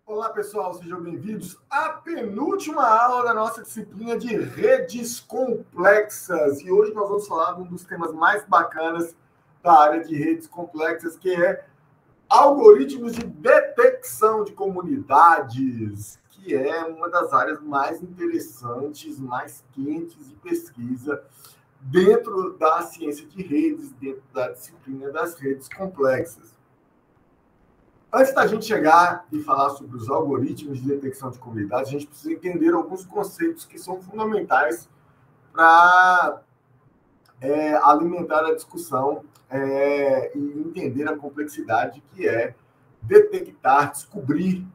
Olá, pessoal, sejam bem-vindos à penúltima aula da nossa disciplina de redes complexas. E hoje nós vamos falar de um dos temas mais bacanas da área de redes complexas, que é algoritmos de detecção de comunidades, que é uma das áreas mais interessantes, mais quentes de pesquisa dentro da ciência de redes, dentro da disciplina das redes complexas. Antes da gente chegar e falar sobre os algoritmos de detecção de comunidades, a gente precisa entender alguns conceitos que são fundamentais para alimentar a discussão e entender a complexidade que é detectar, descobrir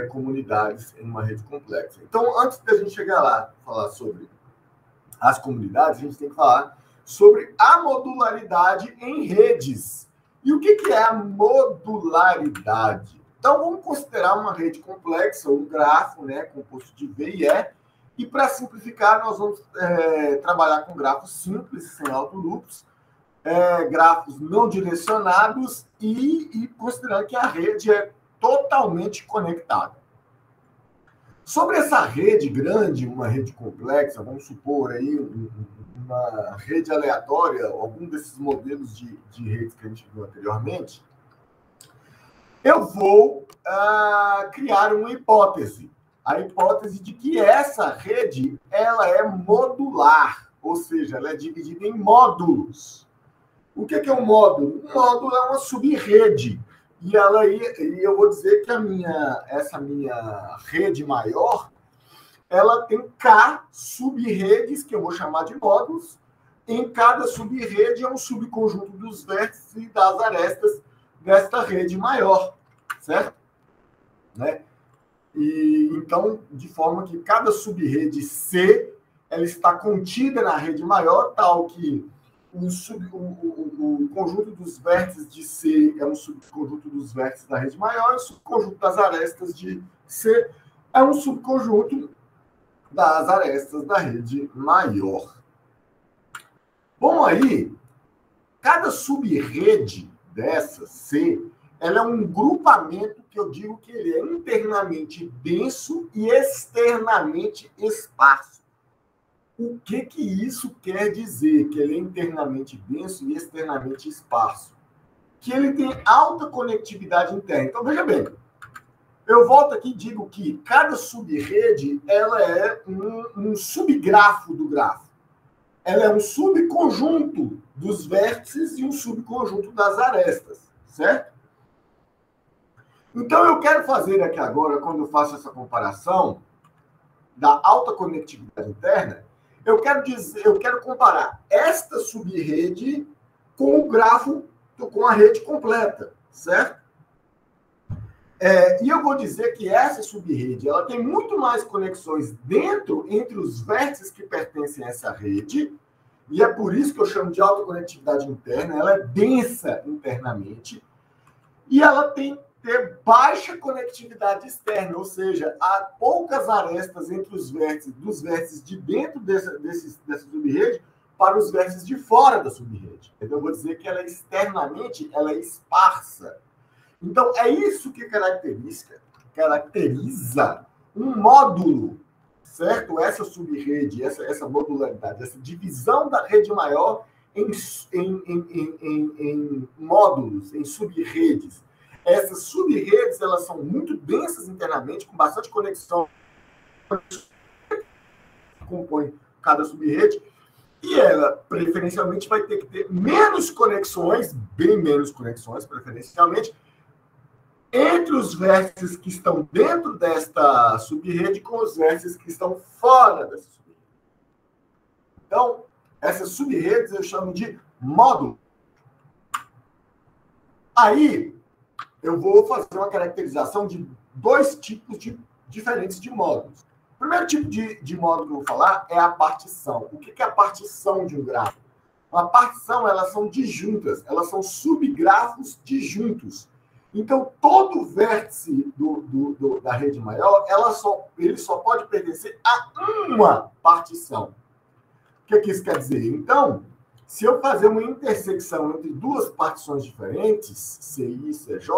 comunidades em uma rede complexa. Então, antes da gente chegar lá e falar sobre as comunidades, a gente tem que falar sobre a modularidade em redes. E o que é a modularidade? Então, vamos considerar uma rede complexa, um grafo, né, composto de V e E. E, para simplificar, nós vamos trabalhar com grafos simples, sem autoloops, grafos não direcionados e considerando que a rede é totalmente conectada. Sobre essa rede grande, uma rede complexa, vamos supor aí uma rede aleatória, algum desses modelos de redes que a gente viu anteriormente, eu vou criar uma hipótese. A hipótese de que essa rede ela é modular, ou seja, ela é dividida em módulos. O que é um módulo? Um módulo é uma sub-rede. E eu vou dizer que essa minha rede maior, ela tem K sub-redes, que eu vou chamar de módulos. Em cada sub-rede é um subconjunto dos vértices e das arestas desta rede maior, certo? Né? E, então, de forma que cada sub-rede C ela está contida na rede maior, tal que o conjunto dos vértices de C é um subconjunto dos vértices da rede maior, e o subconjunto das arestas de C é um subconjunto das arestas da rede maior. Bom, aí, cada sub-rede dessa C, ela é um grupamento que eu digo que ele é internamente denso e externamente esparso. O que isso quer dizer? Que ele é internamente denso e externamente esparso. Que ele tem alta conectividade interna. Então, veja bem, eu volto aqui e digo que cada sub-rede ela é um subgrafo do grafo. Ela é um subconjunto dos vértices e um subconjunto das arestas, certo? Então, eu quero fazer aqui agora, quando eu faço essa comparação da alta conectividade interna, eu quero comparar esta sub-rede com o grafo, com a rede completa, certo? E eu vou dizer que essa sub-rede ela tem muito mais conexões entre os vértices que pertencem a essa rede, e é por isso que eu chamo de alta conectividade interna, ela é densa internamente, e ela tem baixa conectividade externa, ou seja, há poucas arestas entre os vértices, dos vértices de dentro dessa sub-rede para os vértices de fora da sub-rede. Então, eu vou dizer que ela é externamente, ela é esparsa. Então, é isso que caracteriza um módulo, certo? Essa sub-rede, essa modularidade, essa divisão da rede maior em módulos, em sub-redes. Essas sub-redes, elas são muito densas internamente, com bastante conexão, compõe cada sub-rede, e ela, preferencialmente, vai ter que ter menos conexões, bem menos conexões, preferencialmente, entre os vértices que estão dentro desta sub-rede com os vértices que estão fora dessa sub-rede. Então, essas sub-redes eu chamo de módulo. Aí, eu vou fazer uma caracterização de dois tipos diferentes de módulos. O primeiro tipo de módulo que eu vou falar é a partição. O que é a partição de um grafo? Uma partição, elas são disjuntas, elas são subgrafos disjuntos. Então, todo vértice da rede maior, ele só pode pertencer a uma partição. O que isso quer dizer? Então, se eu fazer uma intersecção entre duas partições diferentes, CI e CJ,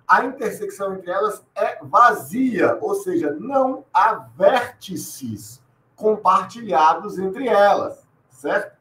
a intersecção entre elas é vazia, ou seja, não há vértices compartilhados entre elas, certo?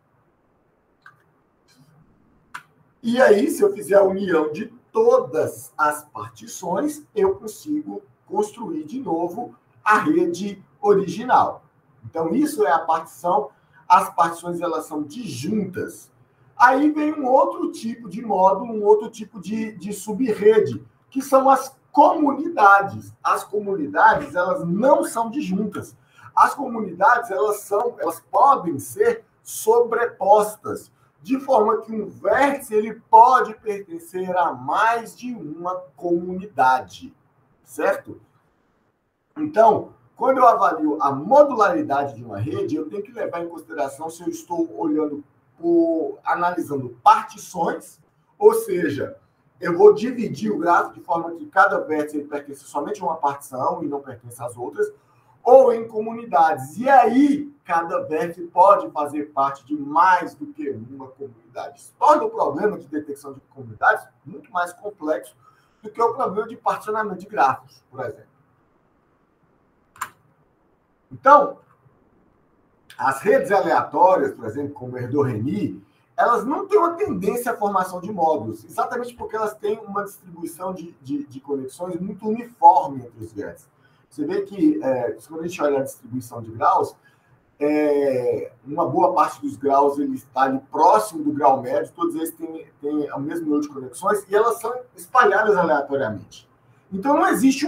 E aí, se eu fizer a união de todas as partições, eu consigo construir de novo a rede original. Então, isso é a partição. As partições, elas são disjuntas. Aí vem um outro tipo de módulo, um outro tipo de subrede, que são as comunidades. As comunidades, elas não são disjuntas. As comunidades, elas podem ser sobrepostas, de forma que um vértice ele pode pertencer a mais de uma comunidade, certo? Então, quando eu avalio a modularidade de uma rede, eu tenho que levar em consideração se eu estou analisando partições, ou seja, eu vou dividir o gráfico de forma que cada vértice ele pertence somente a uma partição e não pertence às outras, ou em comunidades. E aí, cada vértice pode fazer parte de mais do que uma comunidade. Isso torna o problema de detecção de comunidades muito mais complexo do que o problema de particionamento de gráficos, por exemplo. Então, as redes aleatórias, por exemplo, como o Erdős-Rényi, elas não têm uma tendência à formação de módulos, exatamente porque elas têm uma distribuição de conexões muito uniforme entre os vértices. Você vê que, quando a gente olha a distribuição de graus, uma boa parte dos graus ele está ali próximo do grau médio, todos eles têm o mesmo número de conexões e elas são espalhadas aleatoriamente. Então, não existe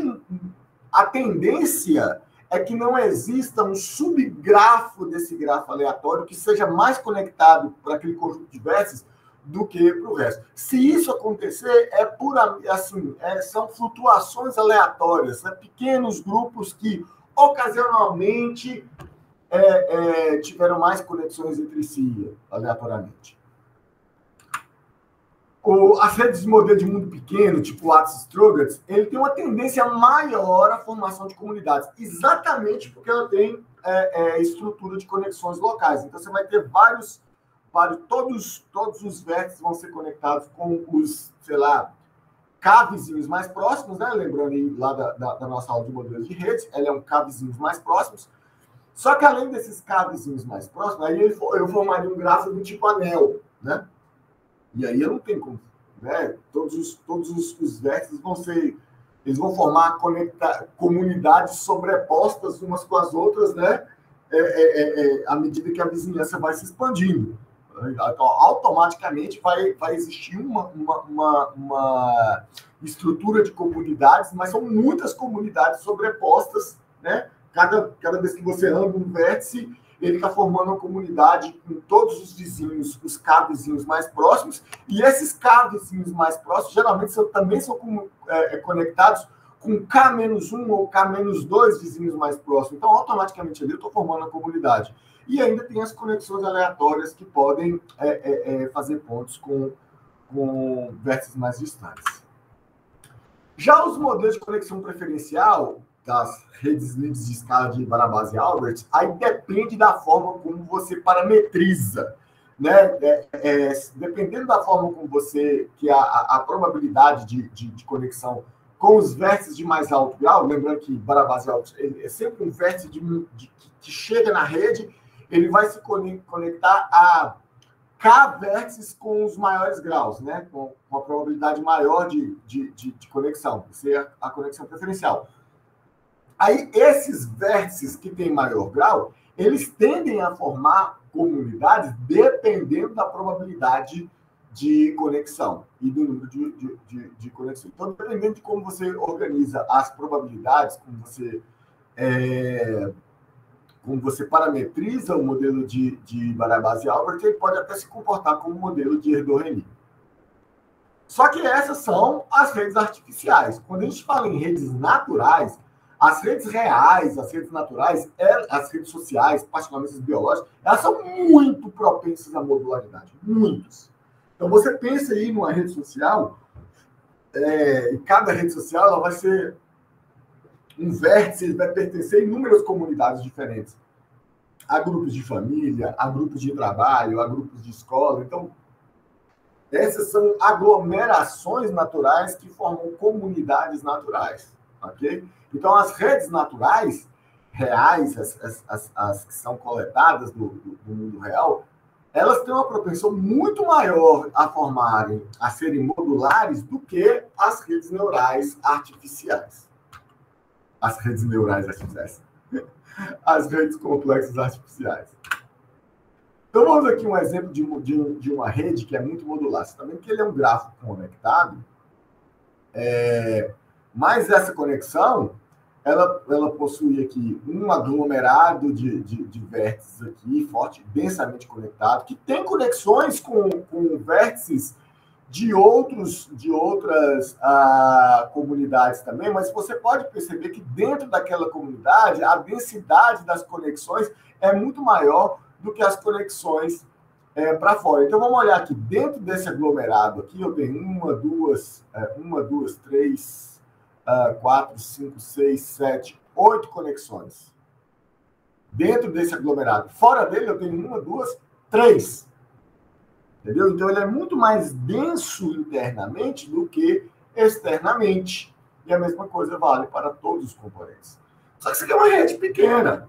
a tendência é que não exista um subgrafo desse grafo aleatório que seja mais conectado para aquele conjunto de vértices do que para o resto. Se isso acontecer, são flutuações aleatórias, né? Pequenos grupos que ocasionalmente tiveram mais conexões entre si, aleatoriamente. As redes de modelo de mundo pequeno, tipo o Lattice-Strogatz, ele tem uma tendência maior à formação de comunidades, exatamente porque ela tem estrutura de conexões locais. Então, você vai ter todos os vértices vão ser conectados com os, sei lá, K-vizinhos mais próximos, né? Lembrando aí lá da nossa aula de modelos de redes, ela é um K-vizinhos mais próximos. Só que além desses K-vizinhos mais próximos, aí eu formaria um gráfico do tipo anel, né? E aí eu não tenho como, né? Todos os vértices vão formar comunidades sobrepostas umas com as outras, né? À medida que a vizinhança vai se expandindo. Então, automaticamente vai existir uma estrutura de comunidades, mas são muitas comunidades sobrepostas, né? Cada vez que você anda um vértice, ele está formando uma comunidade com todos os vizinhos, os K-vizinhos mais próximos, e esses K-vizinhos mais próximos, geralmente, também são conectados com K-1 ou K-2 vizinhos mais próximos. Então, automaticamente, ali eu estou formando a comunidade. E ainda tem as conexões aleatórias que podem fazer pontos com vértices mais distantes. Já os modelos de conexão preferencial das redes livres de escala de Barabás e Albert, aí depende da forma como você parametriza, né? Dependendo da forma como que a probabilidade de conexão com os vértices de mais alto grau, lembrando que Barabás e Albert é sempre um vértice que chega na rede, ele vai se conectar a K vértices com os maiores graus, né? Com uma probabilidade maior de conexão, isso é a conexão preferencial. Aí, esses vértices que têm maior grau, eles tendem a formar comunidades dependendo da probabilidade de conexão e do número de conexões. Então, dependendo de como você organiza as probabilidades, como você parametriza o modelo de Barabás e Albert, ele pode até se comportar como um modelo de Erdős-Rényi. Só que essas são as redes artificiais. Quando a gente fala em redes naturais, as redes reais, as redes naturais, as redes sociais, particularmente as biológicas, elas são muito propensas à modularidade. Muitos. Então, você pensa aí numa rede social, e cada rede social ela vai ser um vértice, ele vai pertencer a inúmeras comunidades diferentes. Há grupos de família, há grupos de trabalho, há grupos de escola. Então, Essas são aglomerações naturais que formam comunidades naturais, ok? Então, as redes naturais, reais, as que são coletadas do mundo real, elas têm uma propensão muito maior a serem modulares do que as redes neurais artificiais. As redes neurais artificiais. As redes complexas artificiais. Então, vamos aqui um exemplo de uma rede que é muito modular. Você está vendo que ele é um gráfico conectado, mas essa conexão, ela possui aqui um aglomerado de vértices aqui, forte, densamente conectado, que tem conexões com vértices de outras comunidades também, mas você pode perceber que dentro daquela comunidade, a densidade das conexões é muito maior do que as conexões para fora. Então, vamos olhar aqui, dentro desse aglomerado aqui, eu tenho 1, 2, 3, 4, 5, 6, 7, 8 conexões. Dentro desse aglomerado. Fora dele, eu tenho 1, 2, 3. Entendeu? Então, ele é muito mais denso internamente do que externamente. E a mesma coisa vale para todos os componentes. Só que isso aqui é uma rede pequena.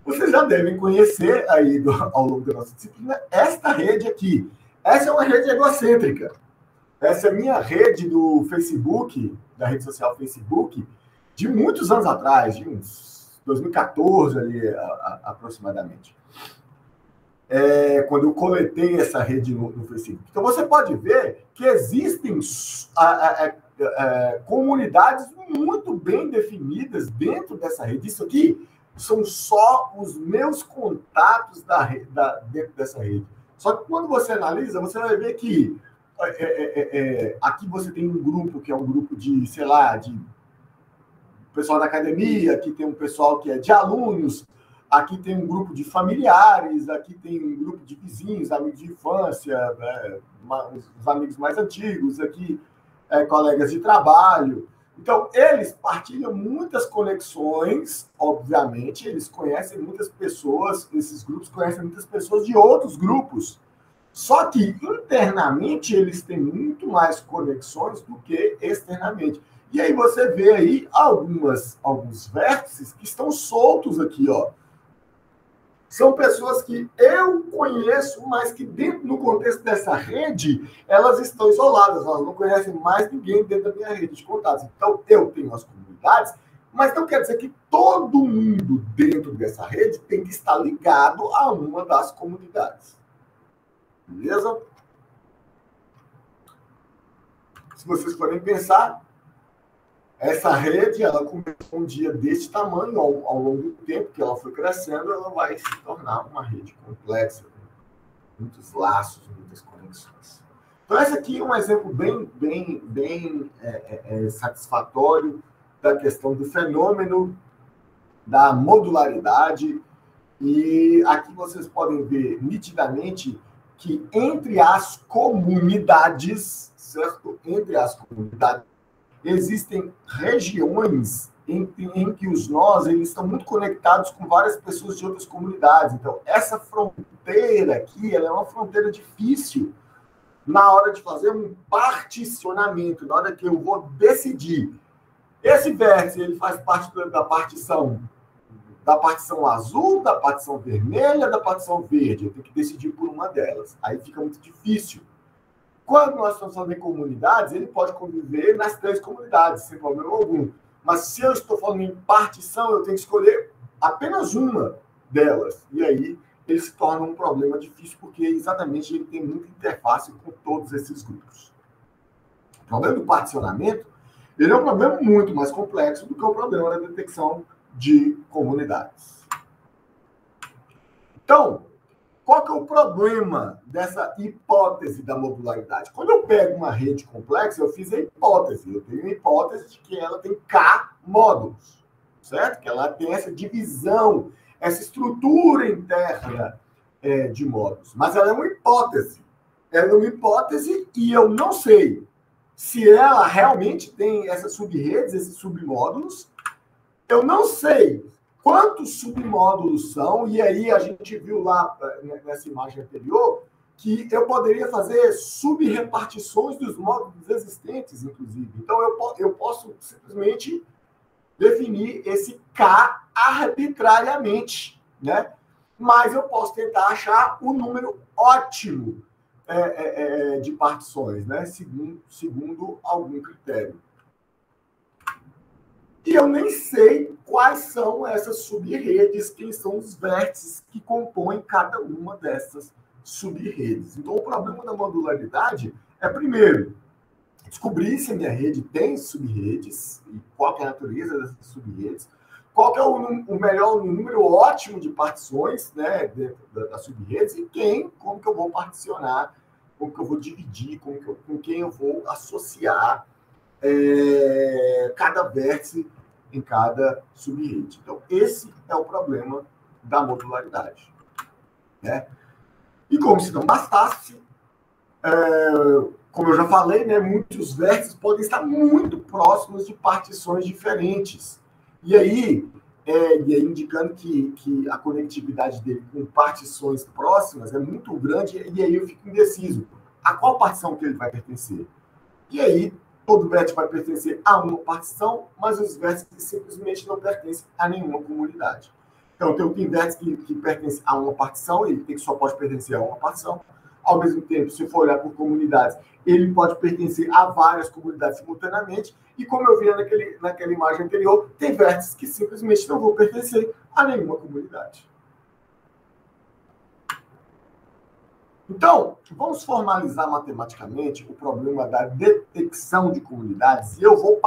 Vocês já devem conhecer aí, ao longo da nossa disciplina, esta rede aqui. Essa é uma rede egocêntrica. Essa é a minha rede do Facebook, da rede social Facebook, de muitos anos atrás, de uns 2014 ali, aproximadamente. Quando eu coletei essa rede no Facebook. Então, você pode ver que existem comunidades muito bem definidas dentro dessa rede. Isso aqui são só os meus contatos dentro dessa rede. Só que quando você analisa, você vai ver que aqui você tem um grupo que é um grupo de, sei lá, de pessoal da academia, aqui tem um pessoal que é de alunos, aqui tem um grupo de familiares, aqui tem um grupo de vizinhos, amigos de infância, os amigos mais antigos, aqui colegas de trabalho. Então, eles partilham muitas conexões, obviamente, eles conhecem muitas pessoas, esses grupos conhecem muitas pessoas de outros grupos. Só que, internamente, eles têm muito mais conexões do que externamente. E aí você vê aí alguns vértices que estão soltos aqui, ó. São pessoas que eu conheço, mas que dentro, no contexto dessa rede, elas estão isoladas, elas não conhecem mais ninguém dentro da minha rede de contatos. Então, eu tenho as comunidades, mas não quer dizer que todo mundo dentro dessa rede tem que estar ligado a uma das comunidades. Beleza? Se vocês forem pensar, essa rede, ela começou um dia desse tamanho, ao longo do tempo que ela foi crescendo, ela vai se tornar uma rede complexa, com muitos laços, muitas conexões. Então, esse aqui é um exemplo bem satisfatório da questão do fenômeno da modularidade. E aqui vocês podem ver nitidamente que entre as comunidades, certo? Entre as comunidades, existem regiões em que os nós eles estão muito conectados com várias pessoas de outras comunidades. Então, essa fronteira aqui, ela é uma fronteira difícil na hora de fazer um particionamento, na hora que eu vou decidir. Esse vértice, ele faz parte da partição azul, da partição vermelha, da partição verde. Eu tenho que decidir por uma delas. Aí fica muito difícil. Quando nós estamos falando em comunidades, ele pode conviver nas 3 comunidades, sem problema algum. Mas se eu estou falando em partição, eu tenho que escolher apenas uma delas. E aí ele se torna um problema difícil, porque exatamente ele tem muita interface com todos esses grupos. O problema do particionamento, ele é um problema muito mais complexo do que o problema da detecção de comunidades. Então, qual que é o problema dessa hipótese da modularidade? Quando eu pego uma rede complexa, eu fiz a hipótese. Eu tenho a hipótese de que ela tem K módulos, certo? Que ela tem essa divisão, essa estrutura interna de módulos. Mas ela é uma hipótese. Ela é uma hipótese e eu não sei se ela realmente tem essas sub-redes, esses submódulos. Eu não sei quantos submódulos são, e aí a gente viu lá nessa imagem anterior que eu poderia fazer sub-repartições dos módulos existentes, inclusive. Então, eu posso simplesmente definir esse K arbitrariamente, né? Mas eu posso tentar achar o número ótimo de partições, né? Segundo algum critério. E eu nem sei quais são essas sub-redes, quem são os vértices que compõem cada uma dessas sub-redes. Então, o problema da modularidade é, primeiro, descobrir se a minha rede tem sub-redes, e qual é a natureza dessas sub-redes, qual que é o melhor número ótimo de partições, né, dentro das sub-redes, e como que eu vou particionar, como que eu vou dividir, com quem eu vou associar cada vértice em cada sub-rede. Então, esse é o problema da modularidade, né? E como se não bastasse, como eu já falei, né, muitos vértices podem estar muito próximos de partições diferentes. E aí indicando que a conectividade dele com partições próximas é muito grande, e aí eu fico indeciso. A qual partição que ele vai pertencer? E aí, todo vértice vai pertencer a uma partição, mas os vértices simplesmente não pertencem a nenhuma comunidade. Então, tem vértice que pertence a uma partição, ele só pode pertencer a uma partição. Ao mesmo tempo, se for olhar por comunidades, ele pode pertencer a várias comunidades simultaneamente. E como eu vi naquela imagem anterior, tem vértices que simplesmente não vão pertencer a nenhuma comunidade. Então, vamos formalizar matematicamente o problema da detecção de comunidades. E eu vou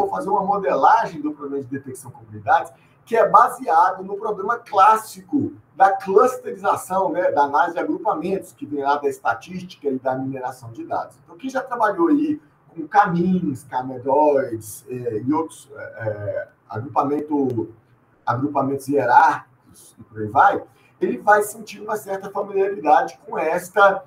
fazer uma modelagem do problema de detecção de comunidades, que é baseado no problema clássico da clusterização, né, da análise de agrupamentos, que vem lá da estatística e da mineração de dados. Então, quem já trabalhou aí com caminhos, camedoides e outros agrupamentos hierárquicos e por aí vai, ele vai sentir uma certa familiaridade com esta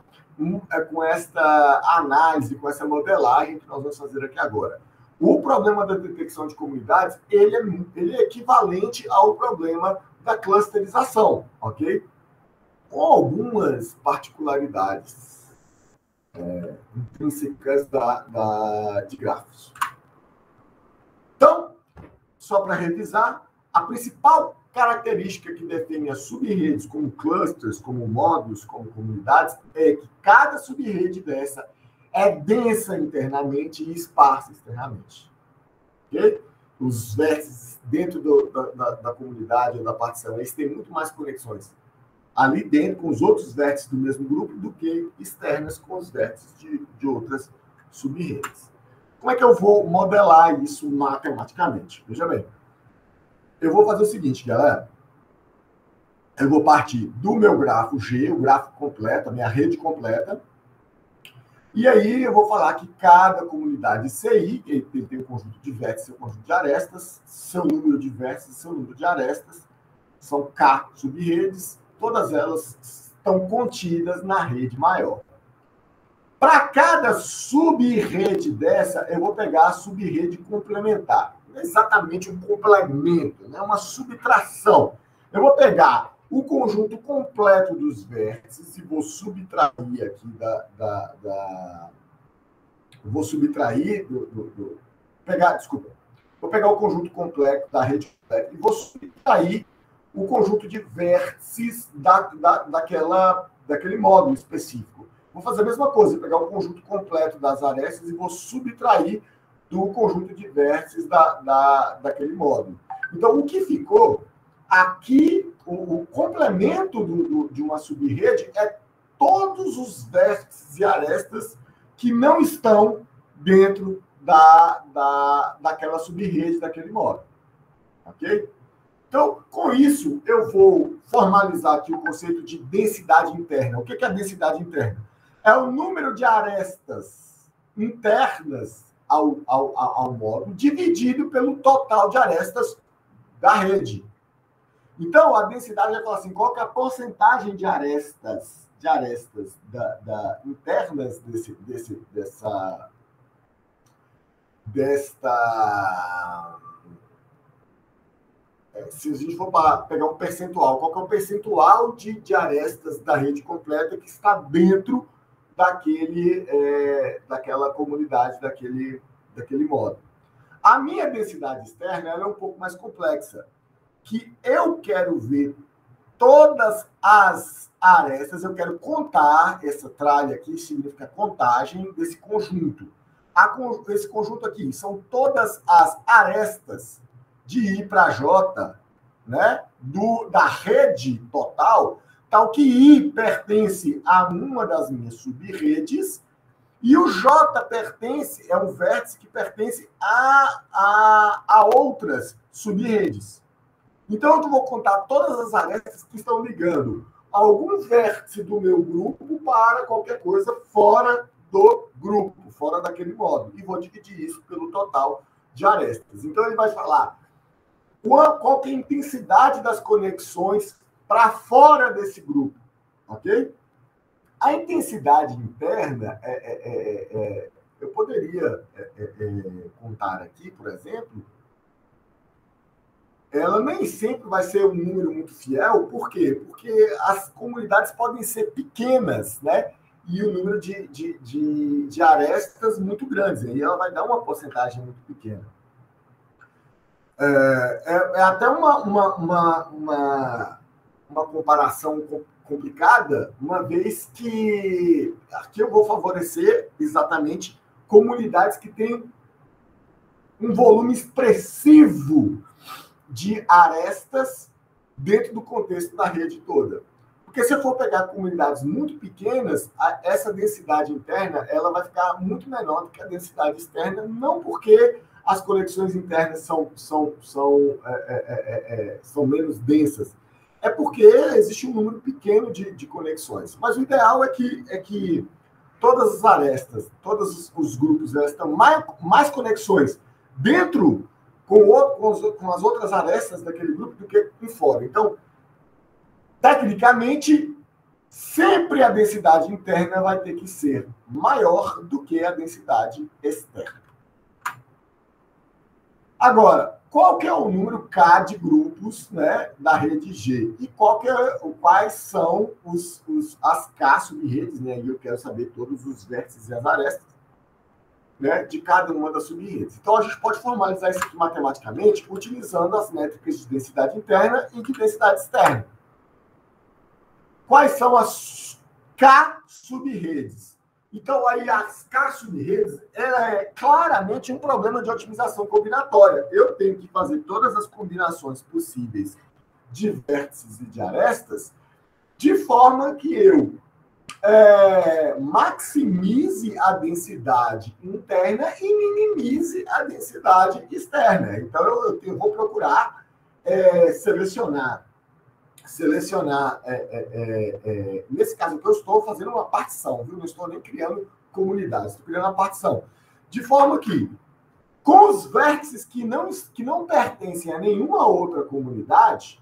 análise, com essa modelagem que nós vamos fazer aqui agora. O problema da detecção de comunidades, ele é equivalente ao problema da clusterização, ok? Com algumas particularidades intrínsecas de grafos. Então, só para revisar, a principal característica que define as sub-redes como clusters, como módulos, como comunidades, é que cada sub-rede dessa é densa internamente e esparsa externamente. Okay? Os vértices dentro da comunidade ou da partição, eles têm muito mais conexões ali dentro com os outros vértices do mesmo grupo do que externas com os vértices de outras sub-redes. Como é que eu vou modelar isso matematicamente? Veja bem. Eu vou fazer o seguinte, galera. Eu vou partir do meu grafo G, o grafo completo, a minha rede completa. E aí eu vou falar que cada comunidade CI, que ele tem um conjunto de vértices e um conjunto de arestas, seu número de vértices e seu número de arestas, são K sub-redes, todas elas estão contidas na rede maior. Para cada sub-rede dessa, eu vou pegar a sub-rede complementar. Não é exatamente um complemento, né? Uma subtração. Eu vou pegar o conjunto completo dos vértices e vou subtrair aqui vou subtrair Vou pegar o conjunto completo da rede completa e vou subtrair o conjunto de vértices daquele módulo específico. Vou fazer a mesma coisa, pegar o conjunto completo das arestas e vou subtrair do conjunto de vértices daquele módulo. Então, o que ficou aqui, o complemento de uma sub-rede é todos os vértices e arestas que não estão dentro daquela sub-rede, daquele módulo. Ok? Então, com isso, eu vou formalizar aqui o conceito de densidade interna. O que é a densidade interna? É o número de arestas internas ao módulo dividido pelo total de arestas da rede. Então, a densidade vai falar assim, qual que é a porcentagem de arestas internas se a gente for pegar um percentual, qual que é o percentual de arestas da rede completa que está dentro daquela comunidade, daquele módulo. A minha densidade externa ela é um pouco mais complexa, que eu quero ver todas as arestas, eu quero contar, essa tralha aqui significa contagem desse conjunto. Esse conjunto aqui são todas as arestas de I para J, né, da rede total, tal que I pertence a uma das minhas sub-redes e o J é um vértice que pertence a outras sub-redes. Então, eu vou contar todas as arestas que estão ligando algum vértice do meu grupo para qualquer coisa fora do grupo, fora daquele módulo. E vou dividir isso pelo total de arestas. Então, ele vai falar qual que é a intensidade das conexões para fora desse grupo. Ok? A intensidade interna, eu poderia contar aqui, por exemplo, ela nem sempre vai ser um número muito fiel. Por quê? Porque as comunidades podem ser pequenas, né? E o número de arestas muito grandes. Aí ela vai dar uma porcentagem muito pequena. É até uma comparação complicada, uma vez que aqui eu vou favorecer exatamente comunidades que têm um volume expressivo de arestas dentro do contexto da rede toda. Porque se eu for pegar comunidades muito pequenas, essa densidade interna ela vai ficar muito menor do que a densidade externa, não porque as conexões internas são menos densas, é porque existe um número pequeno de conexões. Mas o ideal é que todas as arestas, todos os grupos, elas estão mais conexões dentro com as outras arestas daquele grupo do que em fora. Então, tecnicamente, sempre a densidade interna vai ter que ser maior do que a densidade externa. Agora, qual que é o número K de grupos, né, da rede G? E quais são as K sub-redes, né? E eu quero saber todos os vértices e as arestas, né, de cada uma das sub-redes. Então, a gente pode formalizar isso aqui matematicamente utilizando as métricas de densidade interna e de densidade externa. Quais são as K sub-redes? Então, aí, as K sub-redes é claramente um problema de otimização combinatória. Eu tenho que fazer todas as combinações possíveis de vértices e de arestas de forma que eu maximize a densidade interna e minimize a densidade externa. Então, eu vou procurar selecionar, nesse caso aqui eu estou fazendo uma partição, viu? Não estou nem criando comunidades, estou criando uma partição. De forma que, com os vértices que não pertencem a nenhuma outra comunidade,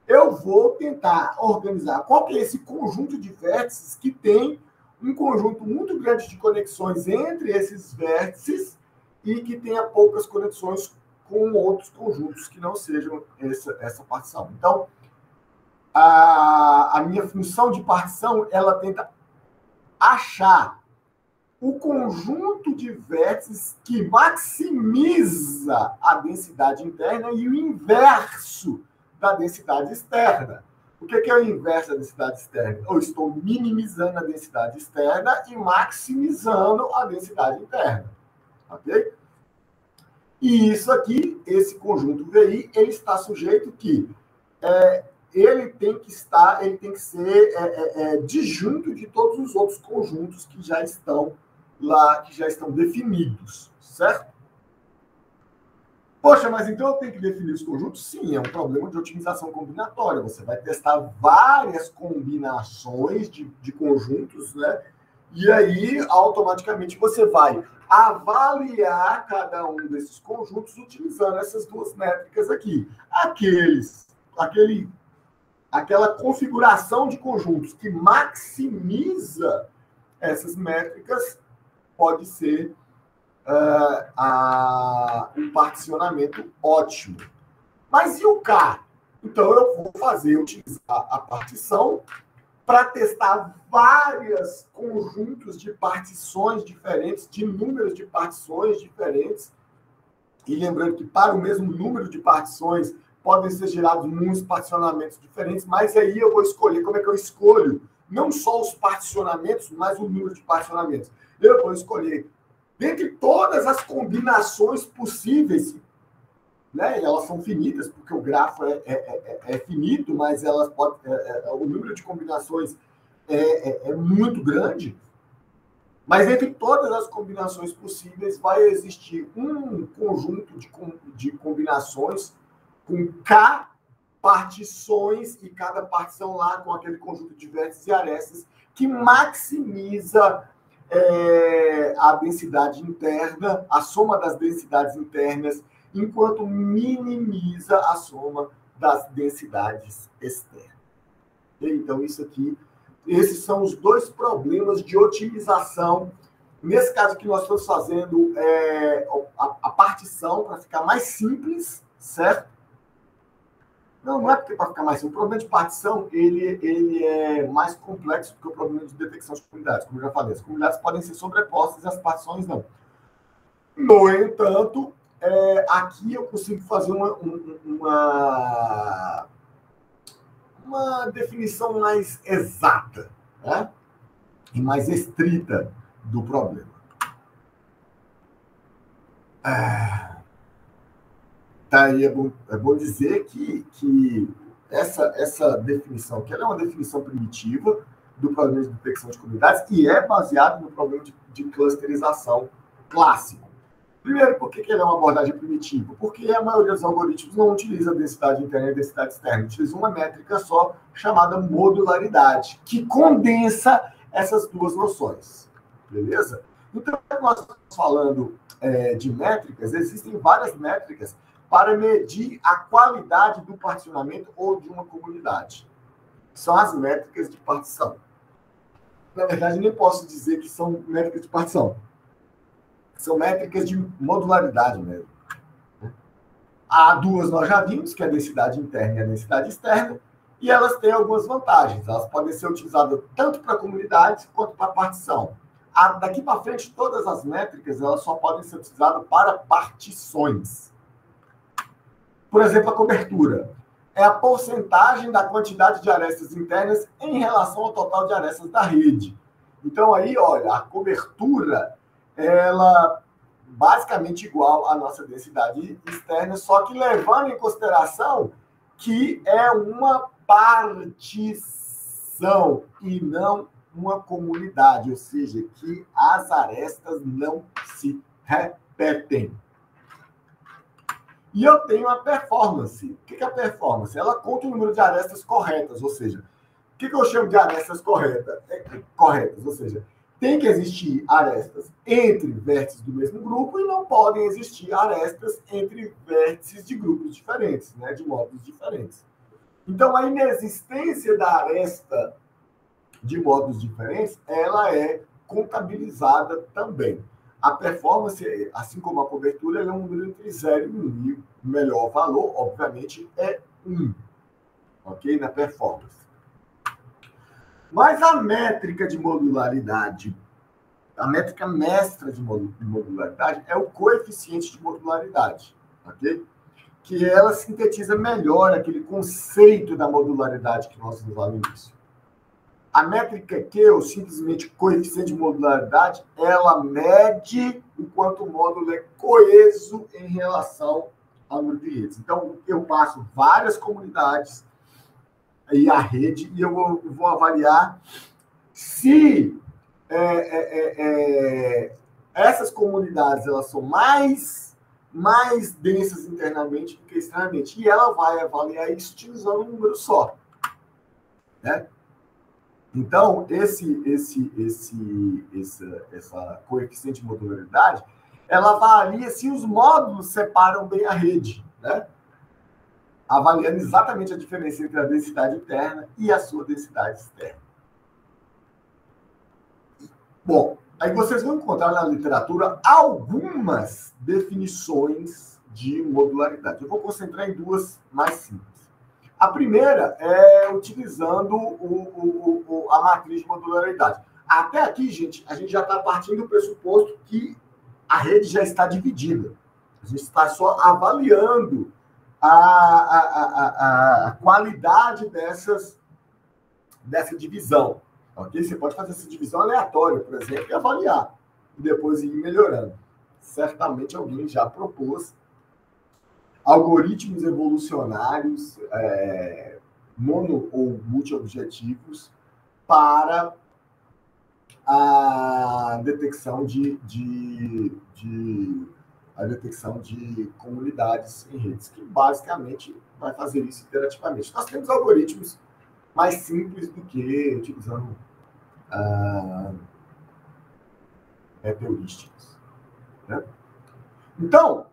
eu vou tentar organizar qual que é esse conjunto de vértices que tem um conjunto muito grande de conexões entre esses vértices e que tenha poucas conexões com outros conjuntos que não sejam essa partição. Então, a minha função de partição, ela tenta achar o conjunto de vértices que maximiza a densidade interna e o inverso da densidade externa. O que é o inverso da densidade externa? Eu estou minimizando a densidade externa e maximizando a densidade interna. Ok? E isso aqui, esse conjunto VI, ele está sujeito que ele tem que ser disjunto de todos os outros conjuntos que já estão lá, que já estão definidos, certo? Poxa, mas então eu tenho que definir os conjuntos? Sim, é um problema de otimização combinatória. Você vai testar várias combinações de conjuntos, né? E aí, automaticamente, você vai avaliar cada um desses conjuntos utilizando essas duas métricas aqui. Aquela configuração de conjuntos que maximiza essas métricas pode ser um particionamento ótimo. Mas e o K? Então, eu vou utilizar a partição para testar vários conjuntos de partições diferentes, de números de partições diferentes. E lembrando que para o mesmo número de partições podem ser gerados muitos particionamentos diferentes, mas aí eu vou escolher como é que eu escolho não só os particionamentos, mas o número de particionamentos. Eu vou escolher dentre todas as combinações possíveis, né? Elas são finitas, porque o grafo é finito, mas elas o número de combinações é muito grande. Mas entre todas as combinações possíveis vai existir um conjunto de combinações com K partições e cada partição lá com aquele conjunto de vértices e arestas que maximiza a densidade interna, a soma das densidades internas, enquanto minimiza a soma das densidades externas. Então, isso aqui, esses são os dois problemas de otimização. Nesse caso que nós estamos fazendo a partição para ficar mais simples, certo? Não é porque para ficar mais simples. O problema de partição ele é mais complexo do que o problema de detecção de comunidades. Como eu já falei, as comunidades podem ser sobrepostas e as partições não. No entanto, aqui eu consigo fazer uma definição mais exata, né? E mais estrita do problema. Tá aí é bom dizer que essa definição, que ela é uma definição primitiva do problema de detecção de comunidades e é baseado no problema de clusterização clássico. Primeiro, por que ela é uma abordagem primitiva? Porque a maioria dos algoritmos não utiliza densidade interna e densidade externa, utiliza uma métrica só chamada modularidade, que condensa essas duas noções. Beleza? Então, nós estamos falando de métricas, existem várias métricas para medir a qualidade do particionamento ou de uma comunidade. São as métricas de partição. Na verdade, nem posso dizer que são métricas de partição. São métricas de modularidade mesmo. Há duas nós já vimos, que é a densidade interna e a densidade externa, e elas têm algumas vantagens. Elas podem ser utilizadas tanto para comunidades quanto para partição. Daqui para frente, todas as métricas elas só podem ser utilizadas para partições. Por exemplo, a cobertura. É a porcentagem da quantidade de arestas internas em relação ao total de arestas da rede. Então, aí, olha, a cobertura, ela basicamente igual à nossa densidade externa, só que levando em consideração que é uma partição e não uma comunidade, ou seja, que as arestas não se repetem. E eu tenho a performance. O que é a performance? Ela conta o número de arestas corretas, ou seja, o que eu chamo de arestas corretas? Ou seja, tem que existir arestas entre vértices do mesmo grupo e não podem existir arestas entre vértices de grupos diferentes, né, de módulos diferentes. Então, a inexistência da aresta de módulos diferentes, ela é contabilizada também. A performance, assim como a cobertura, ela é um número entre 0 e 1. E o melhor valor, obviamente, é 1. Ok? Na performance. Mas a métrica de modularidade, a métrica mestra de modularidade é o coeficiente de modularidade. Ok? Que ela sintetiza melhor aquele conceito da modularidade que nós vimos lá no início. A métrica Q, ou simplesmente coeficiente de modularidade, ela mede o quanto o módulo é coeso em relação ao número de redes. Então, eu passo várias comunidades e a rede, e eu vou avaliar se essas comunidades elas são mais densas internamente do que externamente. E ela vai avaliar isso utilizando um número só, né? Então, essa coeficiente de modularidade, ela avalia se os módulos separam bem a rede, né? Avaliando exatamente a diferença entre a densidade interna e a sua densidade externa. Bom, Aí vocês vão encontrar na literatura algumas definições de modularidade. Eu vou concentrar em duas mais simples. A primeira é utilizando a matriz de modularidade. Até aqui, gente, a gente já está partindo do pressuposto que a rede já está dividida. A gente está só avaliando a qualidade dessa divisão. Okay? Você pode fazer essa divisão aleatória, por exemplo, e avaliar. E depois ir melhorando. Certamente alguém já propôs algoritmos evolucionários mono ou multiobjetivos para a detecção a detecção de comunidades em redes, que basicamente vai fazer isso interativamente. Nós temos algoritmos mais simples do que utilizando heurísticas. Né? Então,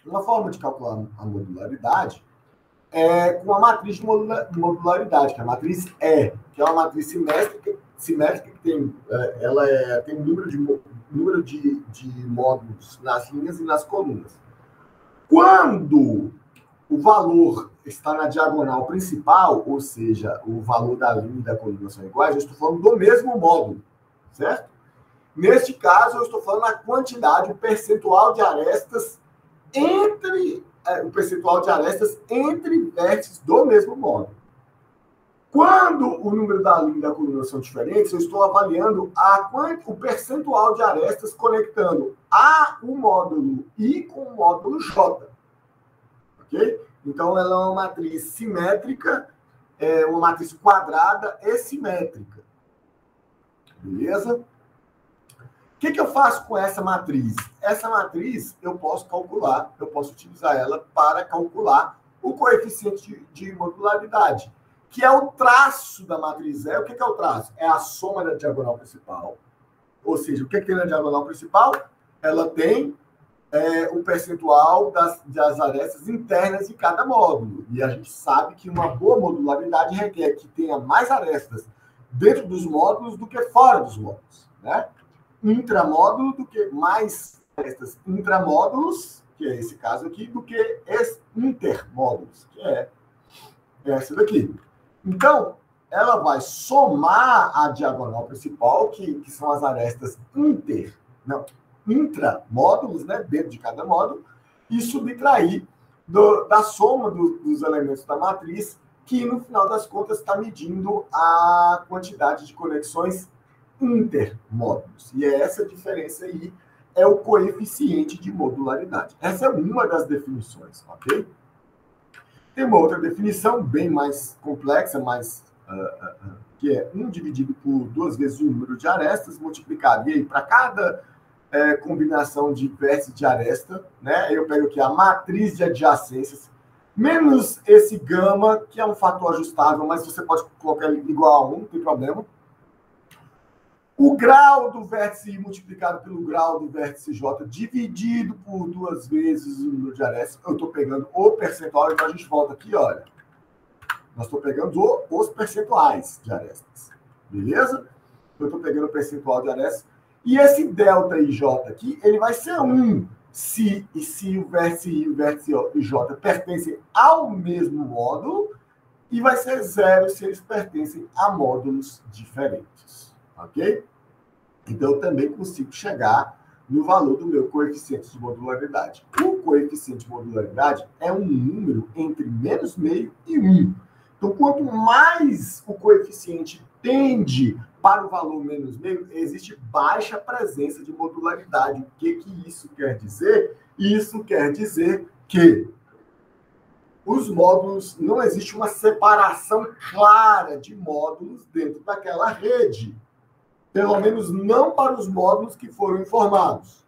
uma forma de calcular a modularidade é com a matriz de modularidade, que é a matriz E, que é uma matriz simétrica que tem, tem número de módulos nas linhas e nas colunas. Quando o valor está na diagonal principal, ou seja, o valor da linha e da coluna são iguais, eu estou falando do mesmo módulo, certo? Neste caso, eu estou falando a quantidade, o percentual de arestas entre vértices do mesmo módulo. Quando o número da linha e da coluna são diferentes, eu estou avaliando o percentual de arestas conectando o módulo I com o módulo J. Ok? Então, ela é uma matriz simétrica, uma matriz quadrada e simétrica. Beleza? O que eu faço com essa matriz? Essa matriz eu posso calcular, eu posso utilizar ela para calcular o coeficiente de modularidade, que é o traço da matriz E. O que é o traço? É a soma da diagonal principal. Ou seja, o que tem na diagonal principal? Ela tem o percentual das arestas internas de cada módulo. E a gente sabe que uma boa modularidade requer que tenha mais arestas dentro dos módulos do que fora dos módulos, né? Intramódulo do que mais arestas intramódulos, que é esse caso aqui, do que intermódulos, que é essa daqui. Então, ela vai somar a diagonal principal, que são as arestas intramódulos, né, dentro de cada módulo, e subtrair da soma dos elementos da matriz, que no final das contas está medindo a quantidade de conexões intermódulos. E essa diferença aí é o coeficiente de modularidade. Essa é uma das definições, ok? Tem uma outra definição bem mais complexa, que é 1 dividido por 2 vezes o número de arestas multiplicado. E aí, para cada combinação de vértices de aresta, né, eu pego aqui a matriz de adjacências, menos esse gama, que é um fator ajustável, mas você pode colocar ele igual a 1, não tem problema. O grau do vértice I multiplicado pelo grau do vértice J dividido por 2 vezes o número de arestas. Eu estou pegando o percentual, então a gente volta aqui, olha. Nós estou pegando os percentuais de arestas. Beleza? Eu estou pegando o percentual de arestas. E esse delta IJ aqui, ele vai ser 1 se o vértice I e o vértice J pertencem ao mesmo módulo, e vai ser 0 se eles pertencem a módulos diferentes. Ok? Então, eu também consigo chegar no valor do meu coeficiente de modularidade. O coeficiente de modularidade é um número entre menos meio e 1. Então, quanto mais o coeficiente tende para o valor menos meio, existe baixa presença de modularidade. O que isso quer dizer? Isso quer dizer que os módulos, não existe uma separação clara de módulos dentro daquela rede. Pelo menos não para os módulos que foram informados.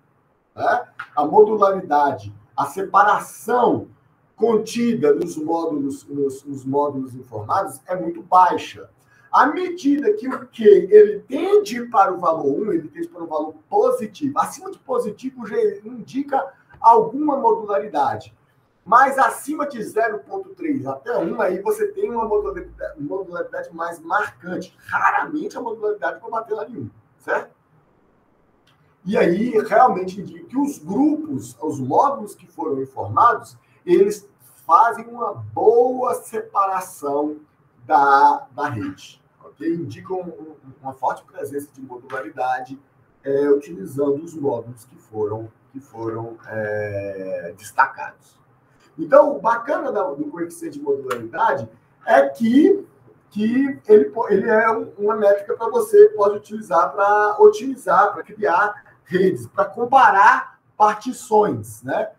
Né? A modularidade, a separação contida nos módulos informados é muito baixa. À medida que o Q ele tende para o valor 1, ele tende para o valor positivo. Acima de positivo já indica alguma modularidade. Mas acima de 0,3 até 1, aí você tem uma modularidade mais marcante. Raramente a modularidade vai bater lá em 1, certo? E aí, realmente, indica que os grupos, os módulos que foram informados, eles fazem uma boa separação da rede. Okay? Indicam uma forte presença de modularidade utilizando os módulos que foram destacados. Então, o bacana do coeficiente de modularidade é que ele é uma métrica para você pode utilizar para otimizar, para criar redes, para comparar partições, né?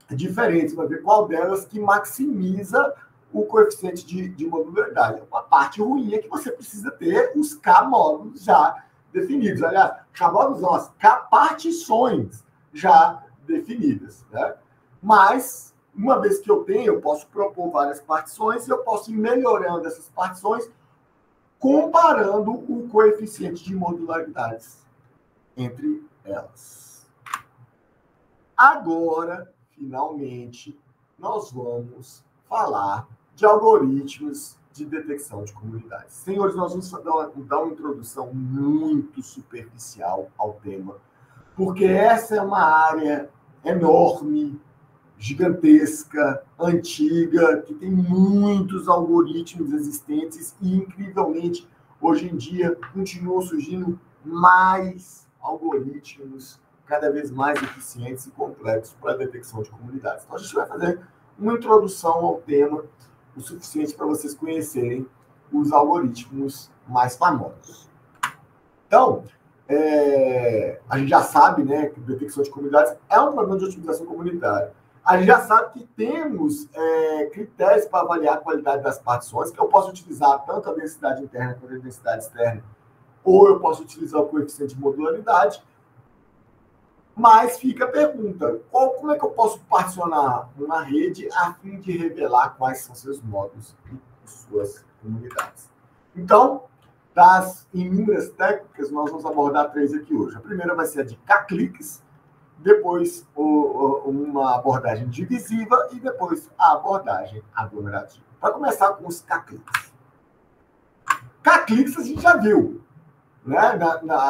Diferentes, para ver qual delas que maximiza o coeficiente de modularidade. A parte ruim é que você precisa ter os K-módulos já definidos. Aliás, K-módulos não, as K-partições já definidas, né? Mas, uma vez que eu tenho, eu posso propor várias partições e eu posso ir melhorando essas partições comparando o coeficiente de modularidades entre elas. Agora, finalmente, nós vamos falar de algoritmos de detecção de comunidades. Senhores, nós vamos dar uma introdução muito superficial ao tema, porque essa é uma área enorme, gigantesca, antiga, que tem muitos algoritmos existentes e, incrivelmente, hoje em dia, continuam surgindo mais algoritmos cada vez mais eficientes e complexos para a detecção de comunidades. Então, a gente vai fazer uma introdução ao tema o suficiente para vocês conhecerem os algoritmos mais famosos. Então, a gente já sabe, né, que detecção de comunidades é um problema de otimização comunitária. A gente já sabe que temos critérios para avaliar a qualidade das partições, que eu posso utilizar tanto a densidade interna quanto a densidade externa, ou eu posso utilizar o coeficiente de modularidade. Mas fica a pergunta, como é que eu posso particionar uma rede a fim de revelar quais são seus módulos e suas comunidades? Então, das inúmeras técnicas, nós vamos abordar 3 aqui hoje. A primeira vai ser a de K-cliques, depois uma abordagem divisiva e depois a abordagem aglomerativa. Para começar com os K-cliques. K-cliques a gente já viu, né,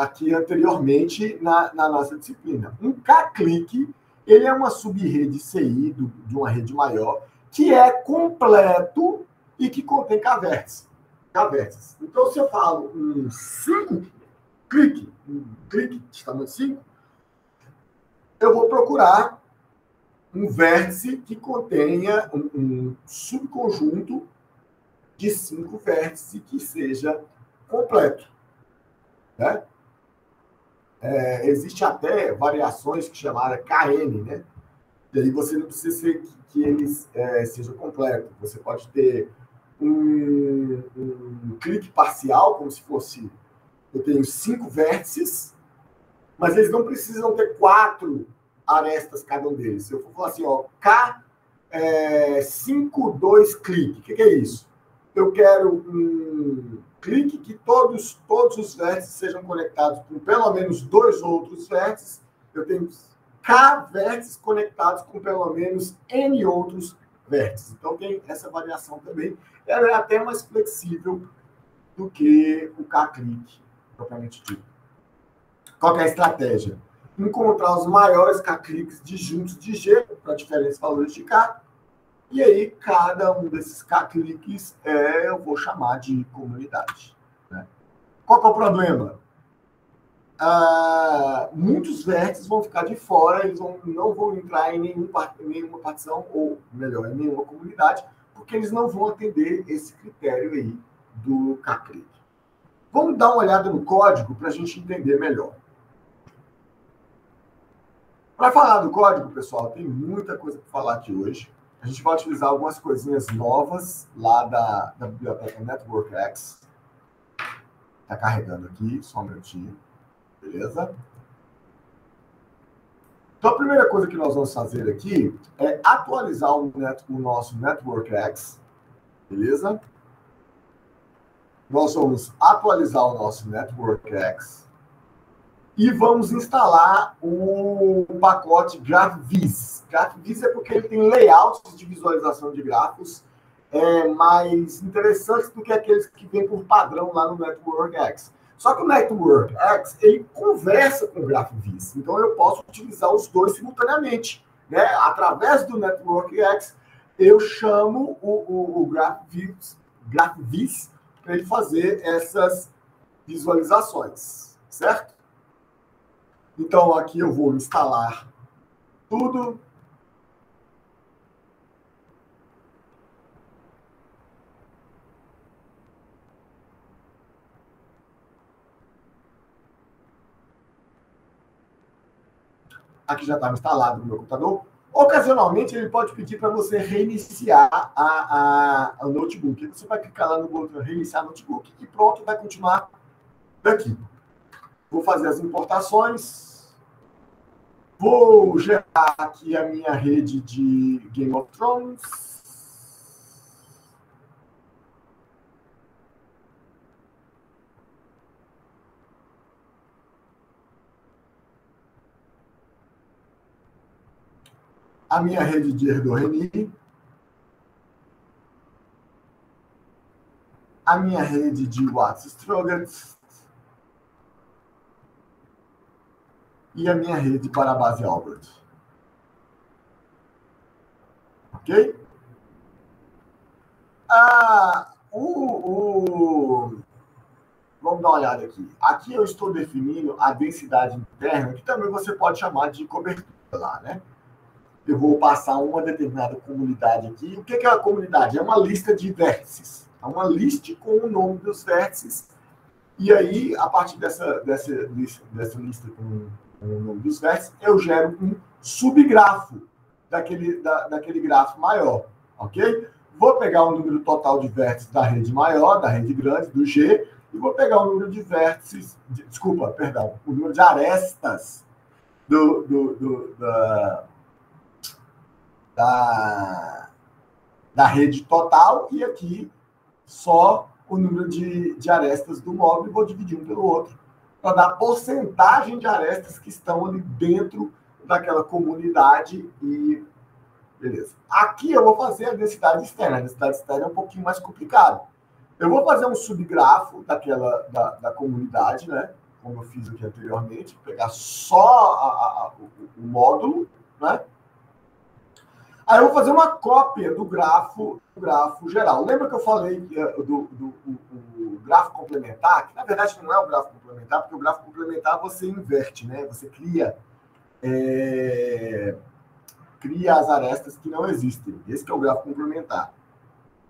aqui anteriormente na nossa disciplina. Um K-clique, ele é uma subrede CI de uma rede maior que é completo e que contém K-vértices. Então, se eu falo um clique de tamanho 5, eu vou procurar um vértice que contenha um subconjunto de 5 vértices que seja completo. Né? Existe até variações que chamaram KN, né? E aí você não precisa ser que eles sejam completos. Você pode ter um clique parcial, como se fosse... Eu tenho 5 vértices, mas eles não precisam ter 4 arestas cada um deles. Se eu for falar assim, ó, K52 clique, o que é isso? Eu quero um clique que todos os vértices sejam conectados com pelo menos 2 outros vértices. Eu tenho K vértices conectados com pelo menos N outros vértices. Então, tem essa variação também. Ela é até mais flexível do que o K-clique, propriamente dito. Qual que é a estratégia? Encontrar os maiores K-cliques disjuntos de G para diferentes valores de K. E aí, cada um desses K-cliques eu vou chamar de comunidade. Né? Qual que é o problema? Muitos vértices vão ficar de fora, eles não vão entrar em nenhuma partição, ou melhor, em nenhuma comunidade, porque eles não vão atender esse critério aí do K-clique. Vamos dar uma olhada no código para a gente entender melhor. Para falar do código, pessoal, tem muita coisa para falar aqui hoje. A gente vai utilizar algumas coisinhas novas lá da biblioteca NetworkX. Está carregando aqui, só um minutinho. Beleza? Então, a primeira coisa que nós vamos fazer aqui é atualizar o nosso NetworkX. Beleza? Nós vamos atualizar o nosso NetworkX e vamos instalar o pacote GraphViz. GraphViz é porque ele tem layouts de visualização de grafos mais interessantes do que aqueles que vêm por padrão lá no NetworkX. Só que o Network X, ele conversa com o GraphViz. Então, eu posso utilizar os dois simultaneamente. Né? Através do Network X, eu chamo o GraphViz para ele fazer essas visualizações, certo? Então, aqui eu vou instalar tudo. Aqui já estava instalado no meu computador. Ocasionalmente, ele pode pedir para você reiniciar o notebook. Você vai clicar lá no botão reiniciar notebook e pronto, vai continuar daqui. Vou fazer as importações. Vou gerar aqui a minha rede de Game of Thrones. A minha rede de Erdoreni, a minha rede de What's Struggled e a minha rede para a base Albert. Ok? Vamos dar uma olhada aqui. Aqui eu estou definindo a densidade interna, que também você pode chamar de cobertura lá, né? Eu vou passar uma determinada comunidade aqui. O que é a comunidade? É uma lista de vértices. É uma lista com o nome dos vértices. E aí, a partir dessa lista com o nome dos vértices, eu gero um subgrafo daquele grafo maior. Ok? Vou pegar o número total de vértices da rede maior, da rede grande, do G, e vou pegar o número de vértices... o número de arestas da rede total, e aqui só o número de arestas do módulo, e vou dividir um pelo outro, para dar a porcentagem de arestas que estão ali dentro daquela comunidade, e beleza. Aqui eu vou fazer a densidade externa. A densidade externa é um pouquinho mais complicado. Eu vou fazer um subgrafo da comunidade, né? Como eu fiz aqui anteriormente, pegar só o módulo, né? Aí eu vou fazer uma cópia do grafo geral. Lembra que eu falei do grafo complementar? Que na verdade não é o grafo complementar, porque o grafo complementar você inverte, né? Você cria as arestas que não existem. Esse que é o grafo complementar.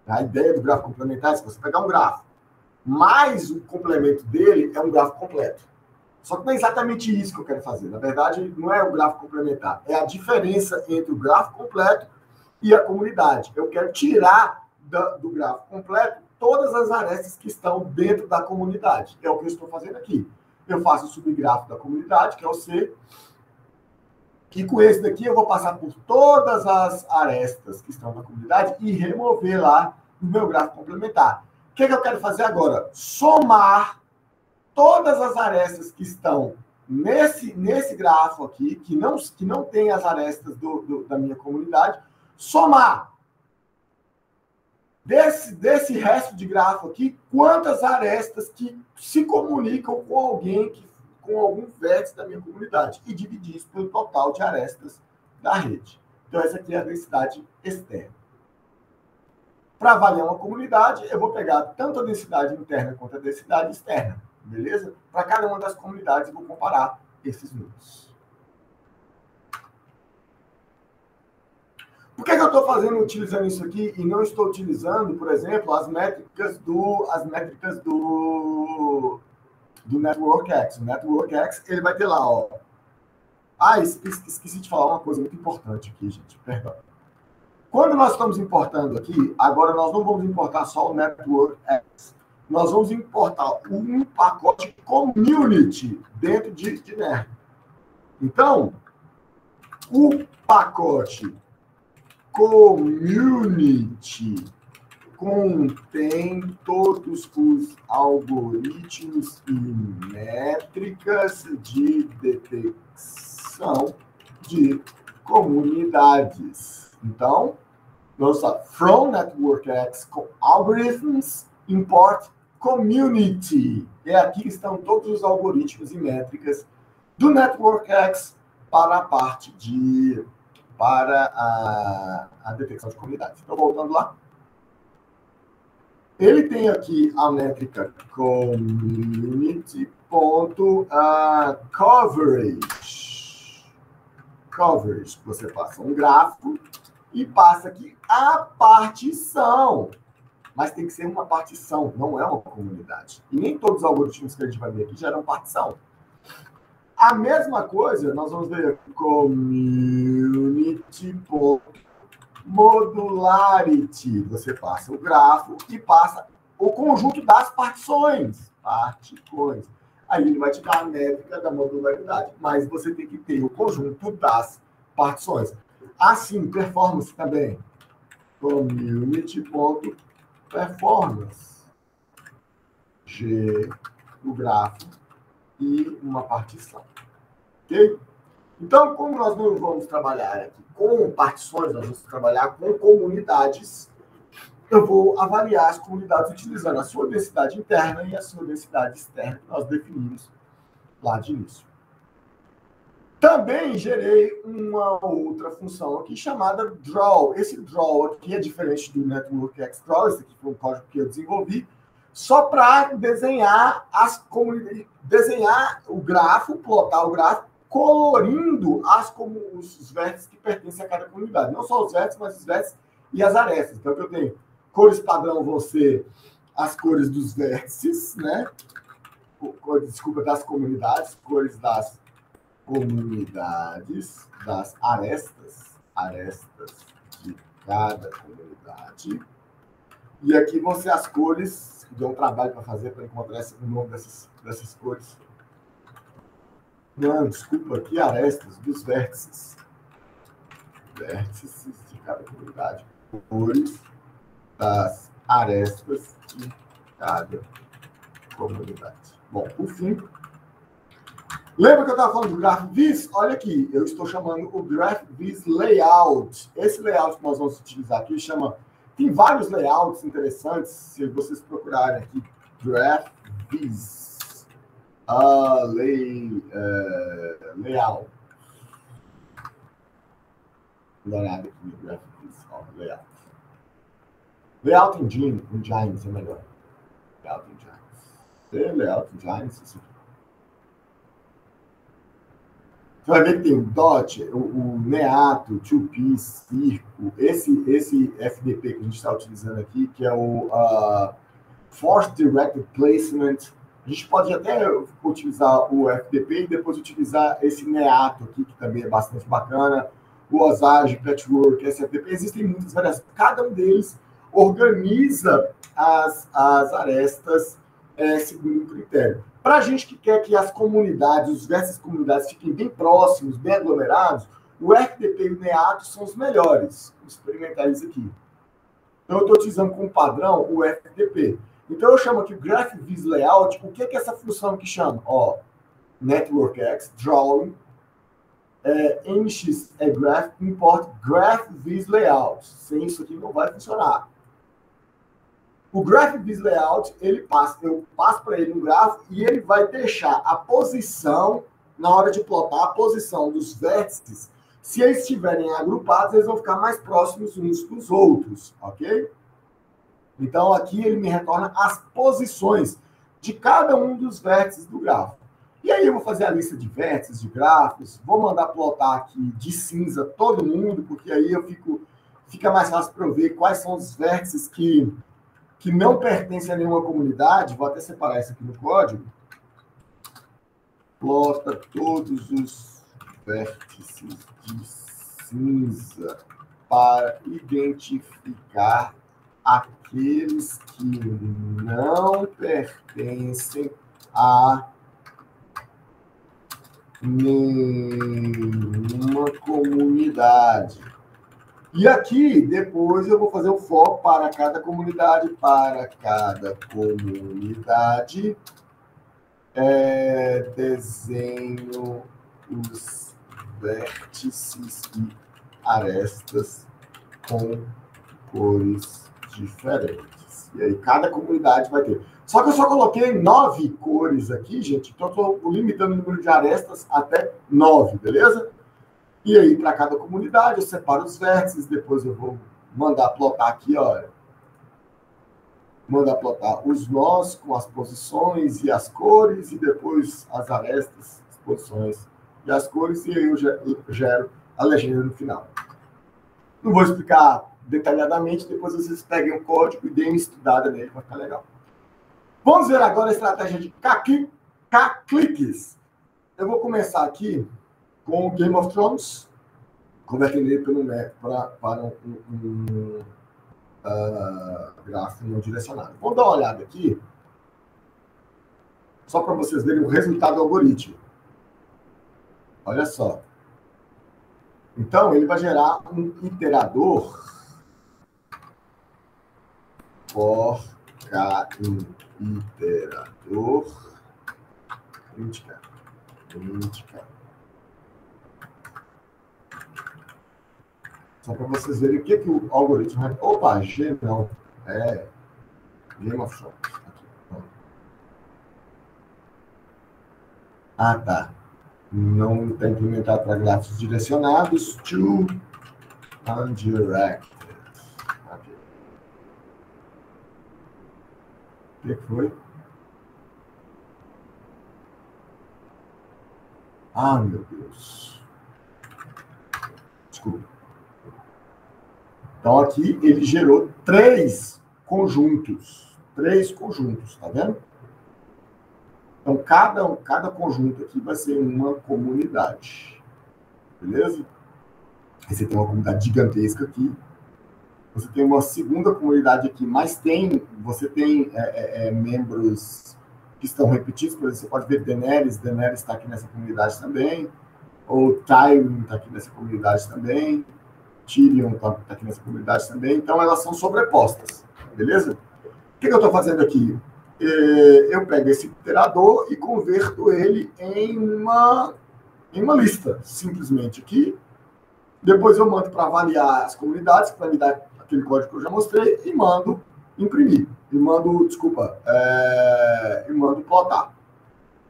A ideia do grafo complementar é se você pegar um grafo, mas o complemento dele é um grafo completo. Só que não é exatamente isso que eu quero fazer. Na verdade, não é o grafo complementar. É a diferença entre o grafo completo e a comunidade. Eu quero tirar do grafo completo todas as arestas que estão dentro da comunidade. É o que eu estou fazendo aqui. Eu faço o subgrafo da comunidade, que é o C, e com esse daqui eu vou passar por todas as arestas que estão na comunidade e remover lá no meu gráfico complementar. O que eu quero fazer agora? Somar todas as arestas que estão nesse grafo aqui, que não tem as arestas da minha comunidade, somar desse resto de grafo aqui, quantas arestas que se comunicam com alguém com algum vértice da minha comunidade e dividir isso pelo total de arestas da rede. Então, essa aqui é a densidade externa. Para avaliar uma comunidade, eu vou pegar tanto a densidade interna quanto a densidade externa, beleza? Para cada uma das comunidades, eu vou comparar esses números. Por que eu estou utilizando isso aqui e não estou utilizando, por exemplo, as métricas do Network X? O Network X, ele vai ter lá, ó. Esqueci de falar uma coisa muito importante aqui, gente. Perdão. Quando nós estamos importando aqui, agora nós não vamos importar só o Network X. Nós vamos importar um pacote Community dentro de NER. Então, o pacote Community contém todos os algoritmos e métricas de detecção de comunidades. Então, vamos lá. From Network X algorithms import Community. É aqui que estão todos os algoritmos e métricas do NetworkX para a parte de... para a detecção de comunidades. Então, voltando lá. Ele tem aqui a métrica community.coverage. Coverage. Você passa um gráfico e passa aqui a partição. Mas tem que ser uma partição, não é uma comunidade. E nem todos os algoritmos que a gente vai ver aqui geram partição. A mesma coisa, nós vamos ver community.modularity. Você passa o grafo e passa o conjunto das partições. Particões. Aí ele vai te dar a métrica da modularidade. Mas você tem que ter o conjunto das partições. Assim, performance também. Community.performance. G, o grafo e uma partição. Ok? Então, como nós não vamos trabalhar aqui com partições, nós vamos trabalhar com comunidades, eu vou avaliar as comunidades utilizando a sua densidade interna e a sua densidade externa, que nós definimos lá de início. Também gerei uma outra função aqui chamada draw. Esse draw aqui é diferente do NetworkX Draw, esse aqui foi um código que eu desenvolvi, só para desenhar as comunidades, desenhar o grafo, plotar o gráfico, colorindo os vértices que pertencem a cada comunidade. Não só os vértices, mas os vértices e as arestas. Então, eu tenho cores padrão vão ser as cores dos vértices, né? Desculpa, das comunidades, cores das comunidades, das arestas de cada comunidade. E aqui vão ser as cores, que deu um trabalho para fazer, para encontrar o nome dessas cores. Não, desculpa, aqui arestas dos vértices. Vértices de cada comunidade. Cores das arestas de cada comunidade. Bom, por fim, lembra que eu estava falando do GraphViz? Olha aqui, eu estou chamando o GraphViz Layout. Esse layout que nós vamos utilizar aqui chama... Tem vários layouts interessantes, se vocês procurarem aqui, GraphViz. Layout. Olhada aqui no GraphViz, layout. Layout Engine é melhor. Layout Engine. Layout Engine, isso aqui. Você vai ver que tem o DOT, o Neato, o 2P, Circo, esse FDP que a gente está utilizando aqui, que é o Force Directed Placement. A gente pode até utilizar o FDP e depois utilizar esse Neato aqui, que também é bastante bacana. O Osage, Patchwork, SFDP. Existem muitas variações. Cada um deles organiza as arestas segundo um critério. Para a gente que quer que as comunidades, os vértices comunidades fiquem bem próximos, bem aglomerados, o FDP e o Neato são os melhores. Vamos experimentar isso aqui. Então, eu estou utilizando como padrão o FDP. Então, eu chamo aqui o GraphViz Layout. O que é essa função que chama? NetworkX, Drawing, NX Graph, Import GraphViz Layout. Sem isso aqui não vai funcionar. O GraphViz Layout, eu passo para ele um gráfico e ele vai deixar a posição, na hora de plotar, a posição dos vértices. Se eles estiverem agrupados, eles vão ficar mais próximos uns dos outros, ok? Então, aqui ele me retorna as posições de cada um dos vértices do gráfico. E aí eu vou fazer a lista de vértices, de gráficos, vou mandar plotar aqui de cinza todo mundo, porque aí fica mais fácil para eu ver quais são os vértices que não pertencem a nenhuma comunidade. Vou até separar isso aqui no código. Plota todos os vértices de cinza para identificar aqueles que não pertencem a nenhuma comunidade. E aqui, depois, eu vou fazer o foco para cada comunidade. Para cada comunidade, desenho os vértices e arestas com cores diferentes. E aí, cada comunidade vai ter. Só que eu só coloquei 9 cores aqui, gente. Então, eu estou limitando o número de arestas até 9, beleza? E aí, para cada comunidade, eu separo os vértices. Depois eu vou mandar plotar aqui, olha. Mandar plotar os nós com as posições e as cores. E depois as arestas, as posições e as cores. E aí eu gero a legenda no final. Não vou explicar detalhadamente. Depois vocês peguem o código e deem uma estudada nele. Vai ficar legal. Vamos ver agora a estratégia de K-cliques. Eu vou começar aqui com o Game of Thrones, convertendo ele para um gráfico não direcionado. Vamos dar uma olhada aqui, só para vocês verem o resultado do algoritmo. Olha só. Então, ele vai gerar um iterador for iterador indicar. Só para vocês verem o que o algoritmo vai... Opa, G não. É Game of Thrones. Ah, tá. Não está implementado para gráficos direcionados. To undirected. Okay. O que foi? Ah, meu Deus. Desculpa. Então, aqui ele gerou 3 conjuntos. 3 conjuntos, tá vendo? Então, cada conjunto aqui vai ser uma comunidade. Beleza? Aí você tem uma comunidade gigantesca aqui. Você tem uma segunda comunidade aqui, mas você tem membros que estão repetidos. Por exemplo, você pode ver Daenerys está aqui nessa comunidade também. Ou Tywin está aqui nessa comunidade também. Tyrion está aqui nessa comunidade também. Então, elas são sobrepostas. Beleza? O que eu estou fazendo aqui? Eu pego esse iterador e converto ele em uma lista, simplesmente aqui. Depois eu mando para avaliar as comunidades, que vai me dar aquele código que eu já mostrei, e mando imprimir. E mando plotar.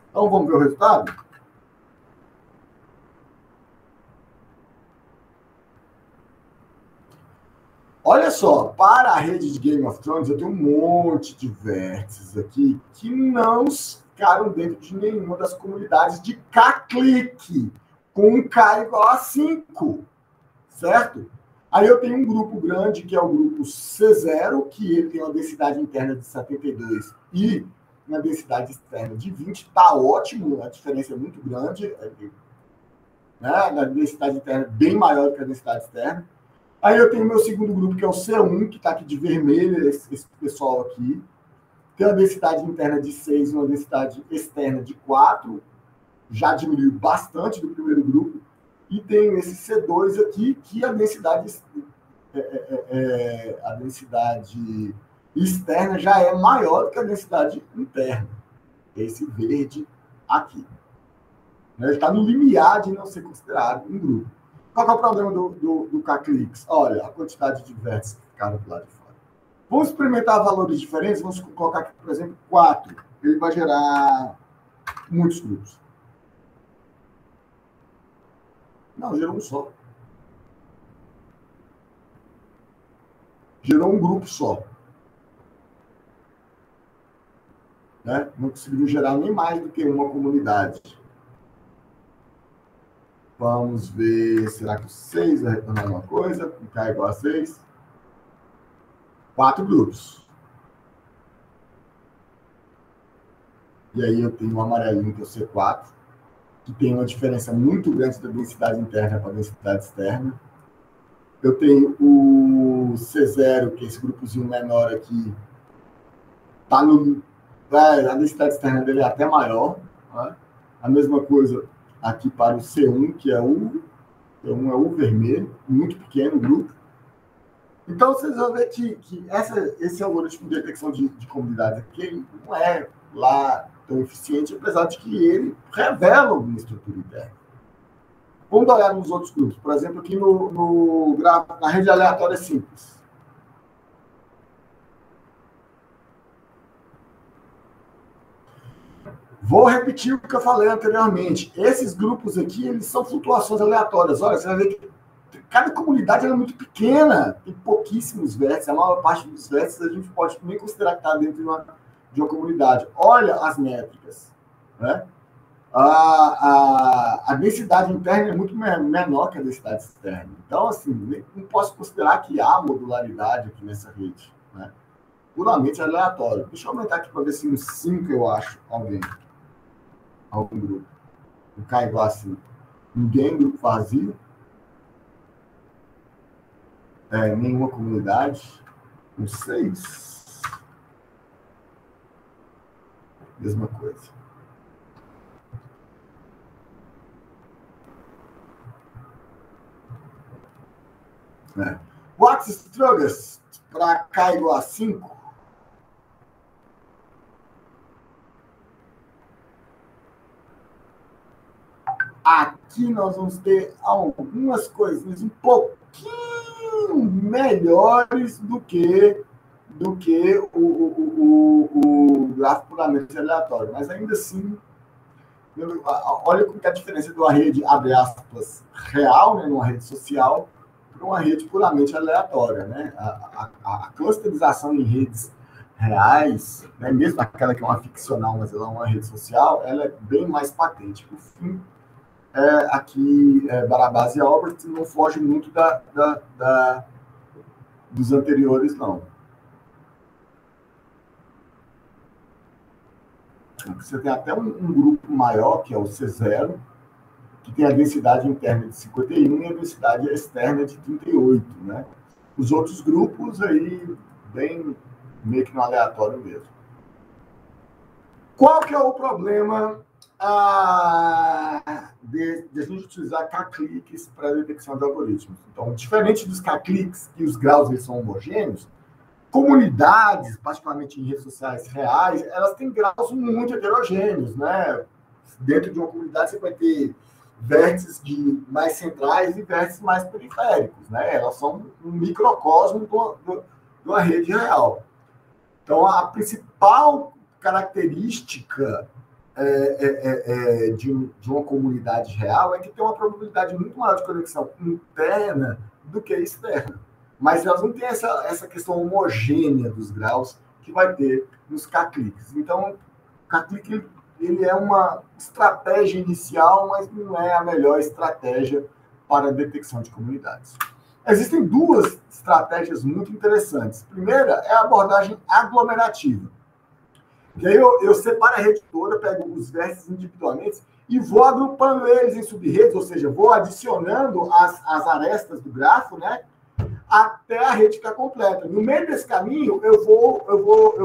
Então, vamos ver o resultado? Olha só, para a rede de Game of Thrones, eu tenho um monte de vértices aqui que não ficaram dentro de nenhuma das comunidades de K-clique, com um K igual a 5, certo? Aí eu tenho um grupo grande, que é o grupo C0, que ele tem uma densidade interna de 72 e uma densidade externa de 20. Está ótimo, a diferença é muito grande, né? A densidade interna é bem maior do que a densidade externa. Aí eu tenho meu segundo grupo, que é o C1, que está aqui de vermelho, esse pessoal aqui. Tem uma densidade interna de 6 e uma densidade externa de 4. Já diminuiu bastante do primeiro grupo. E tenho esse C2 aqui, que a densidade externa já é maior do que a densidade interna. Esse verde aqui. Ele está no limiar de não ser considerado um grupo. Qual é o problema do K-cliques? Olha, a quantidade de vértices que ficaram do lado de fora. Vamos experimentar valores diferentes. Vamos colocar aqui, por exemplo, 4. Ele vai gerar muitos grupos. Não, gerou um só. Gerou um grupo só. Né? Não conseguiu gerar nem mais do que uma comunidade. Vamos ver, será que o 6 vai retornar alguma coisa? Ficar igual a 6. 4 grupos. E aí eu tenho o amarelinho, que é o C4, que tem uma diferença muito grande da densidade interna para a densidade externa. Eu tenho o C0, que é esse grupozinho menor aqui. Tá a densidade externa dele é até maior. Né? A mesma coisa aqui para o C1, que é o vermelho, muito pequeno o grupo. Então, vocês vão ver que esse algoritmo de detecção de comunidades aqui, ele não é lá tão eficiente, apesar de que ele revela alguma estrutura interna. Vamos dar uma olhada nos outros grupos. Por exemplo, aqui no gráfico, na rede aleatória simples. Vou repetir o que eu falei anteriormente. Esses grupos aqui, eles são flutuações aleatórias. Olha, você vai ver que cada comunidade é muito pequena, tem pouquíssimos vértices. A maior parte dos vértices a gente pode nem considerar que está dentro de uma comunidade. Olha as métricas, né? A densidade interna é muito menor que a densidade externa. Então, assim, não posso considerar que há modularidade aqui nessa rede, né? Puramente aleatório. Deixa eu aumentar aqui para ver se uns 5 eu acho algum grupo. Não cai igual assim. Ninguém, grupo vazio. Nenhuma comunidade. Uns 6. Mesma coisa. What's struggles para K igual a 5? Aqui nós vamos ter algumas coisinhas um pouquinho melhores do que o gráfico puramente aleatório. Mas ainda assim, olha como que é a diferença de uma rede, abre aspas, real, né, numa rede social, para uma rede puramente aleatória. Né? A clusterização em redes reais, né, mesmo aquela que é uma ficcional, mas ela é uma rede social, ela é bem mais patente. Por fim, aqui, Barabás e Albert não foge muito dos anteriores, não. Você tem até um grupo maior, que é o C0, que tem a densidade interna de 51 e a densidade externa de 38, né? Os outros grupos aí, bem meio que no aleatório mesmo. Qual que é o problema de a gente utilizar K-cliques para detecção de algoritmos? Então, diferente dos K-cliques, que os graus eles são homogêneos, comunidades, particularmente em redes sociais reais, elas têm graus muito heterogêneos, né? Dentro de uma comunidade você vai ter vértices mais centrais e vértices mais periféricos, né? Elas são um microcosmo de uma rede real. Então, a principal característica de uma comunidade real é que tem uma probabilidade muito maior de conexão interna do que externa. Mas elas não têm essa questão homogênea dos graus que vai ter nos K-cliques. Então, o K-clique ele é uma estratégia inicial, mas não é a melhor estratégia para a detecção de comunidades. Existem duas estratégias muito interessantes. A primeira é a abordagem aglomerativa. E aí eu separo a rede toda, pego os vértices individualmente e vou agrupando eles em sub-redes, ou seja, vou adicionando as arestas do grafo, né, até a rede ficar completa. No meio desse caminho, eu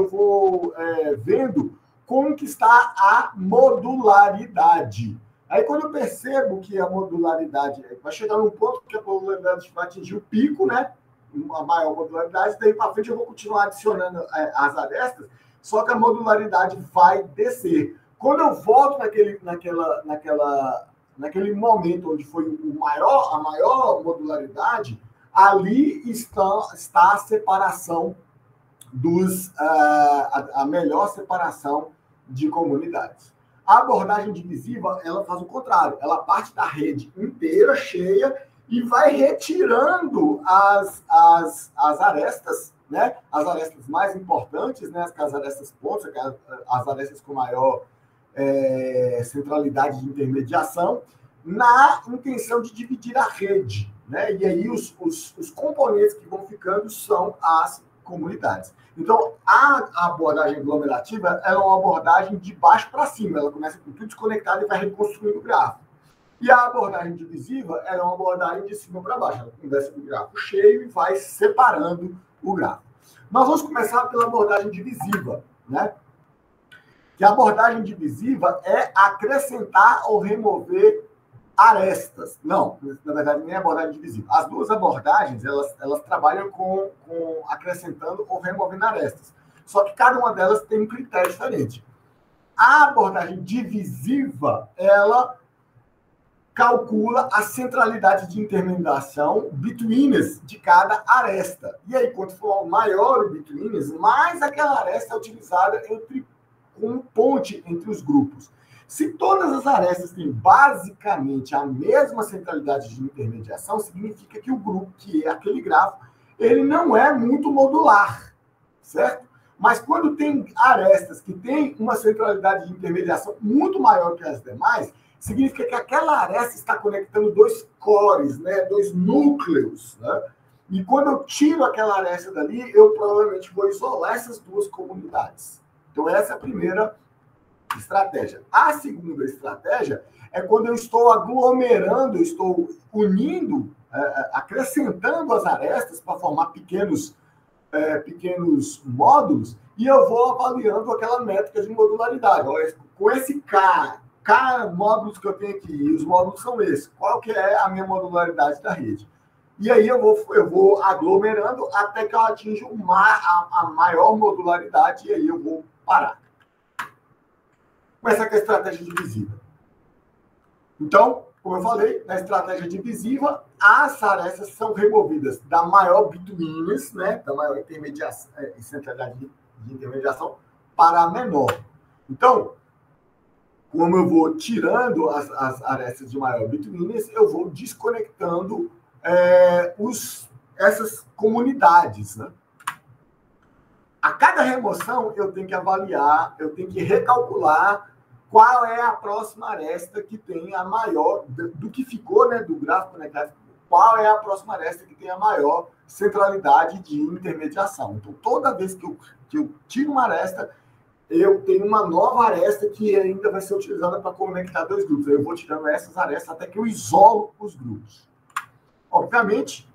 vou vendo como que está a modularidade. Aí, quando eu percebo que a modularidade vai chegar num ponto que a modularidade vai atingir o pico, né, uma maior modularidade, daí para frente eu vou continuar adicionando as arestas, só que a modularidade vai descer. Quando eu volto naquele momento onde foi a maior modularidade, ali está a separação a melhor separação de comunidades. A abordagem divisiva, ela faz o contrário. Ela parte da rede inteira, cheia, e vai retirando as arestas, né? As arestas mais importantes, né? As arestas pontas, as arestas com maior centralidade de intermediação, na intenção de dividir a rede, né? E aí os componentes que vão ficando são as comunidades. Então, a abordagem aglomerativa é uma abordagem de baixo para cima. Ela começa com tudo desconectado e vai reconstruindo o gráfico. E a abordagem divisiva é uma abordagem de cima para baixo. Ela começa com o gráfico cheio e vai separando o gráfico. Nós vamos começar pela abordagem divisiva, né? Que a abordagem divisiva é acrescentar ou remover arestas. Não, na verdade, nem abordagem divisiva. As duas abordagens, elas trabalham com acrescentando ou removendo arestas. Só que cada uma delas tem um critério diferente. A abordagem divisiva, ela calcula a centralidade de intermediação betweenness de cada aresta. E aí, quanto for maior o betweenness, mais aquela aresta é utilizada como ponte entre os grupos. Se todas as arestas têm basicamente a mesma centralidade de intermediação, significa que o grupo, que é aquele grafo, ele não é muito modular, certo? Mas quando tem arestas que têm uma centralidade de intermediação muito maior que as demais, significa que aquela aresta está conectando dois cores, né? Dois núcleos, né? E quando eu tiro aquela aresta dali, eu provavelmente vou isolar essas duas comunidades. Então, essa é a primeira estratégia. A segunda estratégia é quando eu estou aglomerando, eu estou unindo, acrescentando as arestas para formar pequenos módulos, e eu vou avaliando aquela métrica de modularidade. Olha, com esse K módulos que eu tenho aqui, e os módulos são esses, qual que é a minha modularidade da rede? E aí eu vou aglomerando até que eu atinja a maior modularidade, e aí eu vou parar. Essa é a estratégia divisiva. Então, como eu falei, na estratégia divisiva, as arestas são removidas da maior betweenness, né, da maior intermediação, centralidade de intermediação, para a menor. Então, como eu vou tirando as arestas de maior betweenness, eu vou desconectando essas comunidades, né? A cada remoção, eu tenho que avaliar, eu tenho que recalcular qual é a próxima aresta que tem a maior, do que ficou, né, do gráfico, né, qual é a próxima aresta que tem a maior centralidade de intermediação. Então, toda vez que eu tiro uma aresta, eu tenho uma nova aresta que ainda vai ser utilizada para conectar dois grupos. Eu vou tirando essas arestas até que eu isolo os grupos. Obviamente,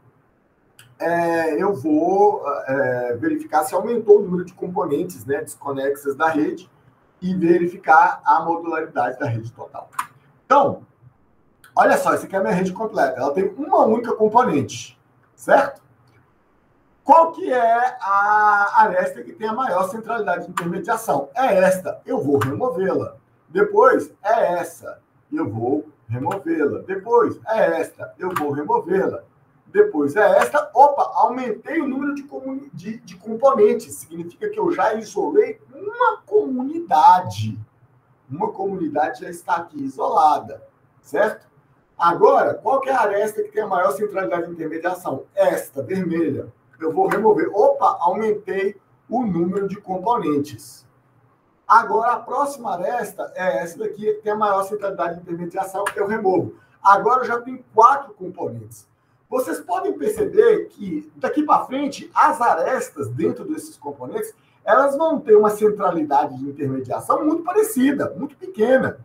eu vou verificar se aumentou o número de componentes, né, desconexas da rede e verificar a modularidade da rede total. Então, olha só, essa aqui é a minha rede completa. Ela tem uma única componente, certo? Qual que é a aresta que tem a maior centralidade de intermediação? É esta, eu vou removê-la. Depois, é essa, eu vou removê-la. Depois, é esta, eu vou removê-la. Depois é esta. Opa, aumentei o número de componentes. Significa que eu já isolei uma comunidade. Uma comunidade já está aqui isolada, certo? Agora, qual que é a aresta que tem a maior centralidade de intermediação? Esta, vermelha. Eu vou remover. Opa, aumentei o número de componentes. Agora, a próxima aresta é essa daqui, que tem a maior centralidade de intermediação, que eu removo. Agora, eu já tenho 4 componentes. Vocês podem perceber que, daqui para frente, as arestas dentro desses componentes, elas vão ter uma centralidade de intermediação muito parecida, muito pequena.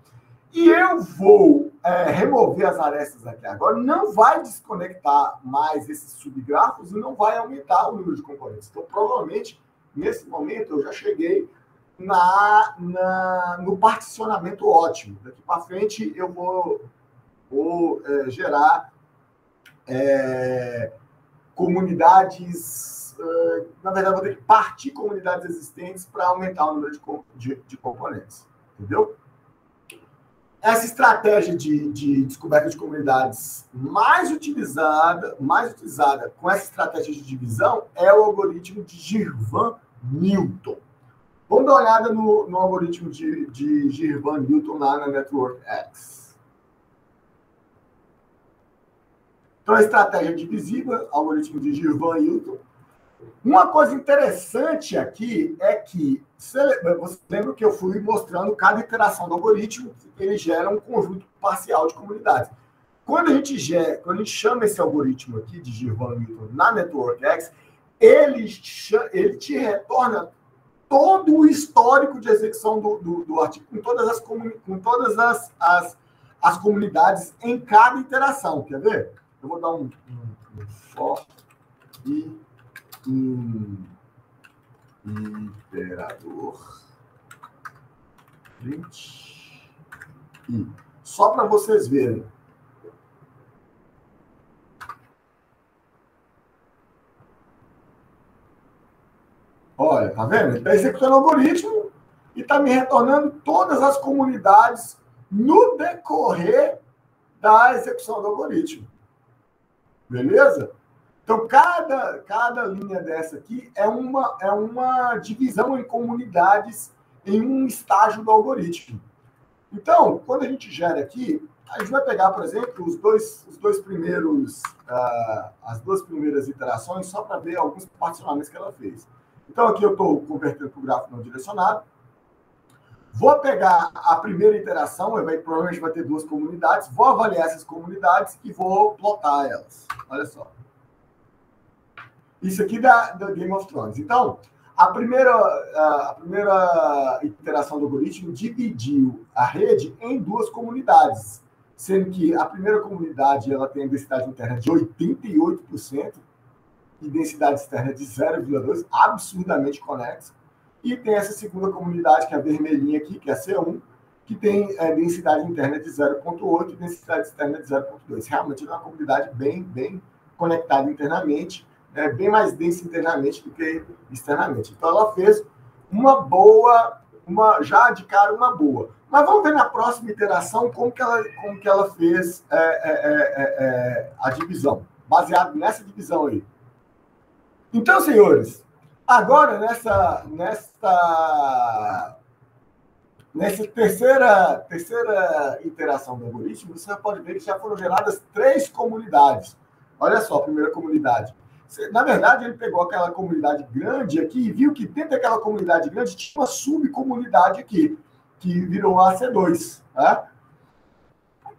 E eu vou remover as arestas aqui agora, não vai desconectar mais esses subgrafos e não vai aumentar o número de componentes. Então, provavelmente, nesse momento, eu já cheguei no particionamento ótimo. Daqui para frente, eu vou gerar comunidades, na verdade, vou ter que partir comunidades existentes para aumentar o número de componentes, entendeu? Essa estratégia de descoberta de comunidades mais utilizada com essa estratégia de divisão é o algoritmo de Girvan-Newton. Vamos dar uma olhada no algoritmo de Girvan-Newton lá na Network X. Então, a estratégia divisiva, algoritmo de Girvan-Newton. Uma coisa interessante aqui é que, você lembra que eu fui mostrando cada iteração do algoritmo, ele gera um conjunto parcial de comunidades. Quando a gente chama esse algoritmo aqui de Girvan-Newton na Network X, ele te retorna todo o histórico de execução do artigo, com todas as comunidades em cada iteração. Quer ver? Eu vou dar um for e iterador print e só para vocês verem. Olha, tá vendo? Ele está executando o algoritmo e está me retornando todas as comunidades no decorrer da execução do algoritmo. Beleza? Então, cada linha dessa aqui é uma divisão em comunidades em um estágio do algoritmo. Então, quando a gente gera aqui, a gente vai pegar, por exemplo, as duas primeiras iterações só para ver alguns particionamentos que ela fez. Então, aqui eu estou convertendo para o gráfico não direcionado. Vou pegar a primeira iteração, provavelmente vai ter duas comunidades, vou avaliar essas comunidades e vou plotar elas. Olha só. Isso aqui da Game of Thrones. Então, a primeira iteração do algoritmo dividiu a rede em duas comunidades, sendo que a primeira comunidade ela tem densidade interna de 88% e densidade externa de 0,2%, absurdamente conexa. E tem essa segunda comunidade, que é a vermelhinha aqui, que é a C1, que tem densidade interna de 0,8 e densidade externa de 0,2. Realmente é uma comunidade bem conectada internamente, bem mais densa internamente do que externamente. Então, ela fez uma boa, já de cara uma boa. Mas vamos ver na próxima iteração como que ela fez a divisão, baseado nessa divisão aí. Então, senhores, agora, nessa terceira iteração do algoritmo, você pode ver que já foram geradas 3 comunidades. Olha só, a primeira comunidade. Na verdade, ele pegou aquela comunidade grande aqui e viu que dentro daquela comunidade grande tinha uma subcomunidade aqui, que virou a C2. Tá?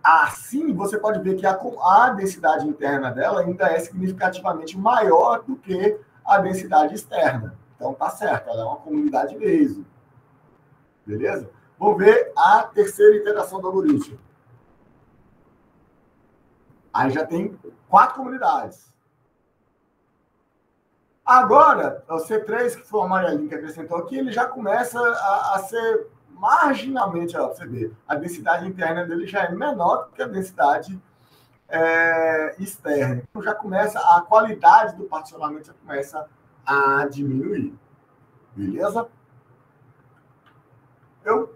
Assim, você pode ver que a densidade interna dela ainda é significativamente maior do que a densidade externa. Então, tá certo, ela é uma comunidade mesmo. Beleza? Vamos ver a terceira iteração do algoritmo. Aí já tem 4 comunidades. Agora, o C3, que foi o amarelinho que acrescentou aqui, ele já começa a ser marginalmente, ó, você vê, a densidade interna dele já é menor do que a densidade externa. Então, já começa, a qualidade do particionamento já começa a diminuir. Beleza? Eu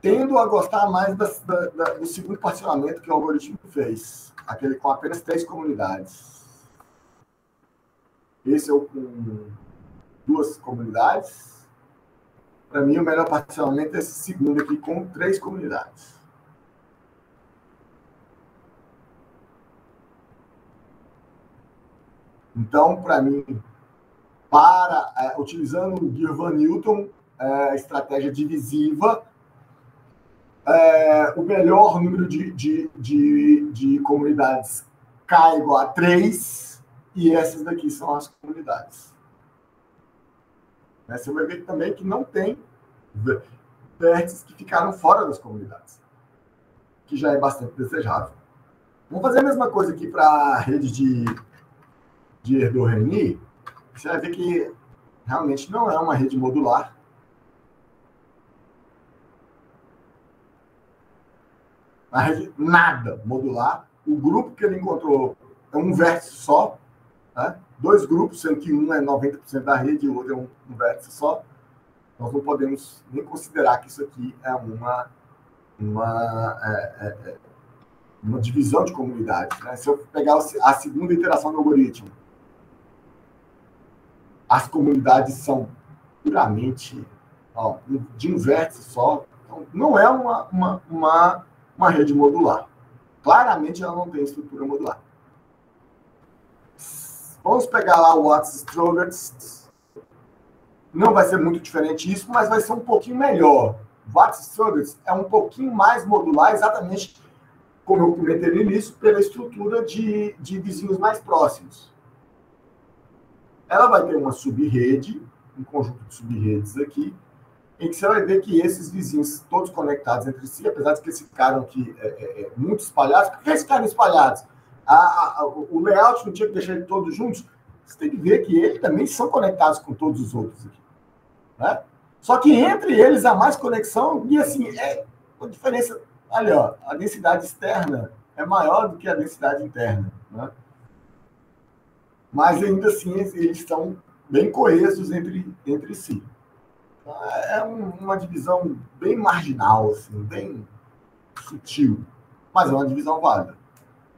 tendo a gostar mais do segundo particionamento que o algoritmo fez. Aquele com apenas 3 comunidades. Esse é o com 2 comunidades. Para mim, o melhor particionamento é esse segundo aqui com 3 comunidades. Então, para mim, utilizando o Girvan Newton, estratégia divisiva, o melhor número de comunidades K igual a 3, e essas daqui são as comunidades. Você vai ver também que não tem vértices que ficaram fora das comunidades, que já é bastante desejável. Vamos fazer a mesma coisa aqui para a rede de Erdőr-Rényi. Você vai ver que realmente não é uma rede modular. A rede nada modular. O grupo que ele encontrou é um vértice só. Tá? 2 grupos, sendo que um é 90% da rede e o outro é um vértice só. Nós não podemos nem considerar que isso aqui é uma divisão de comunidades. Né? Se eu pegar a segunda iteração do algoritmo, as comunidades são puramente de um vértice só. Então, não é uma rede modular. Claramente, ela não tem estrutura modular. Vamos pegar lá o Watts-Strogatz. Não vai ser muito diferente isso, mas vai ser um pouquinho melhor. O Watts-Strogatz é um pouquinho mais modular, exatamente como eu comentei no início, pela estrutura de vizinhos mais próximos. Ela vai ter uma sub-rede, um conjunto de sub-redes aqui, em que você vai ver que esses vizinhos, todos conectados entre si, apesar de que eles ficaram aqui muito espalhados. Por que eles ficaram espalhados? O layout não tinha que deixar eles todos juntos. Você tem que ver que eles também são conectados com todos os outros aqui. Né? Só que entre eles há mais conexão e assim, a diferença. Olha, ó, a densidade externa é maior do que a densidade interna. Né? Mas ainda assim eles estão bem coesos entre si. É uma divisão bem marginal, assim, bem sutil, mas é uma divisão válida.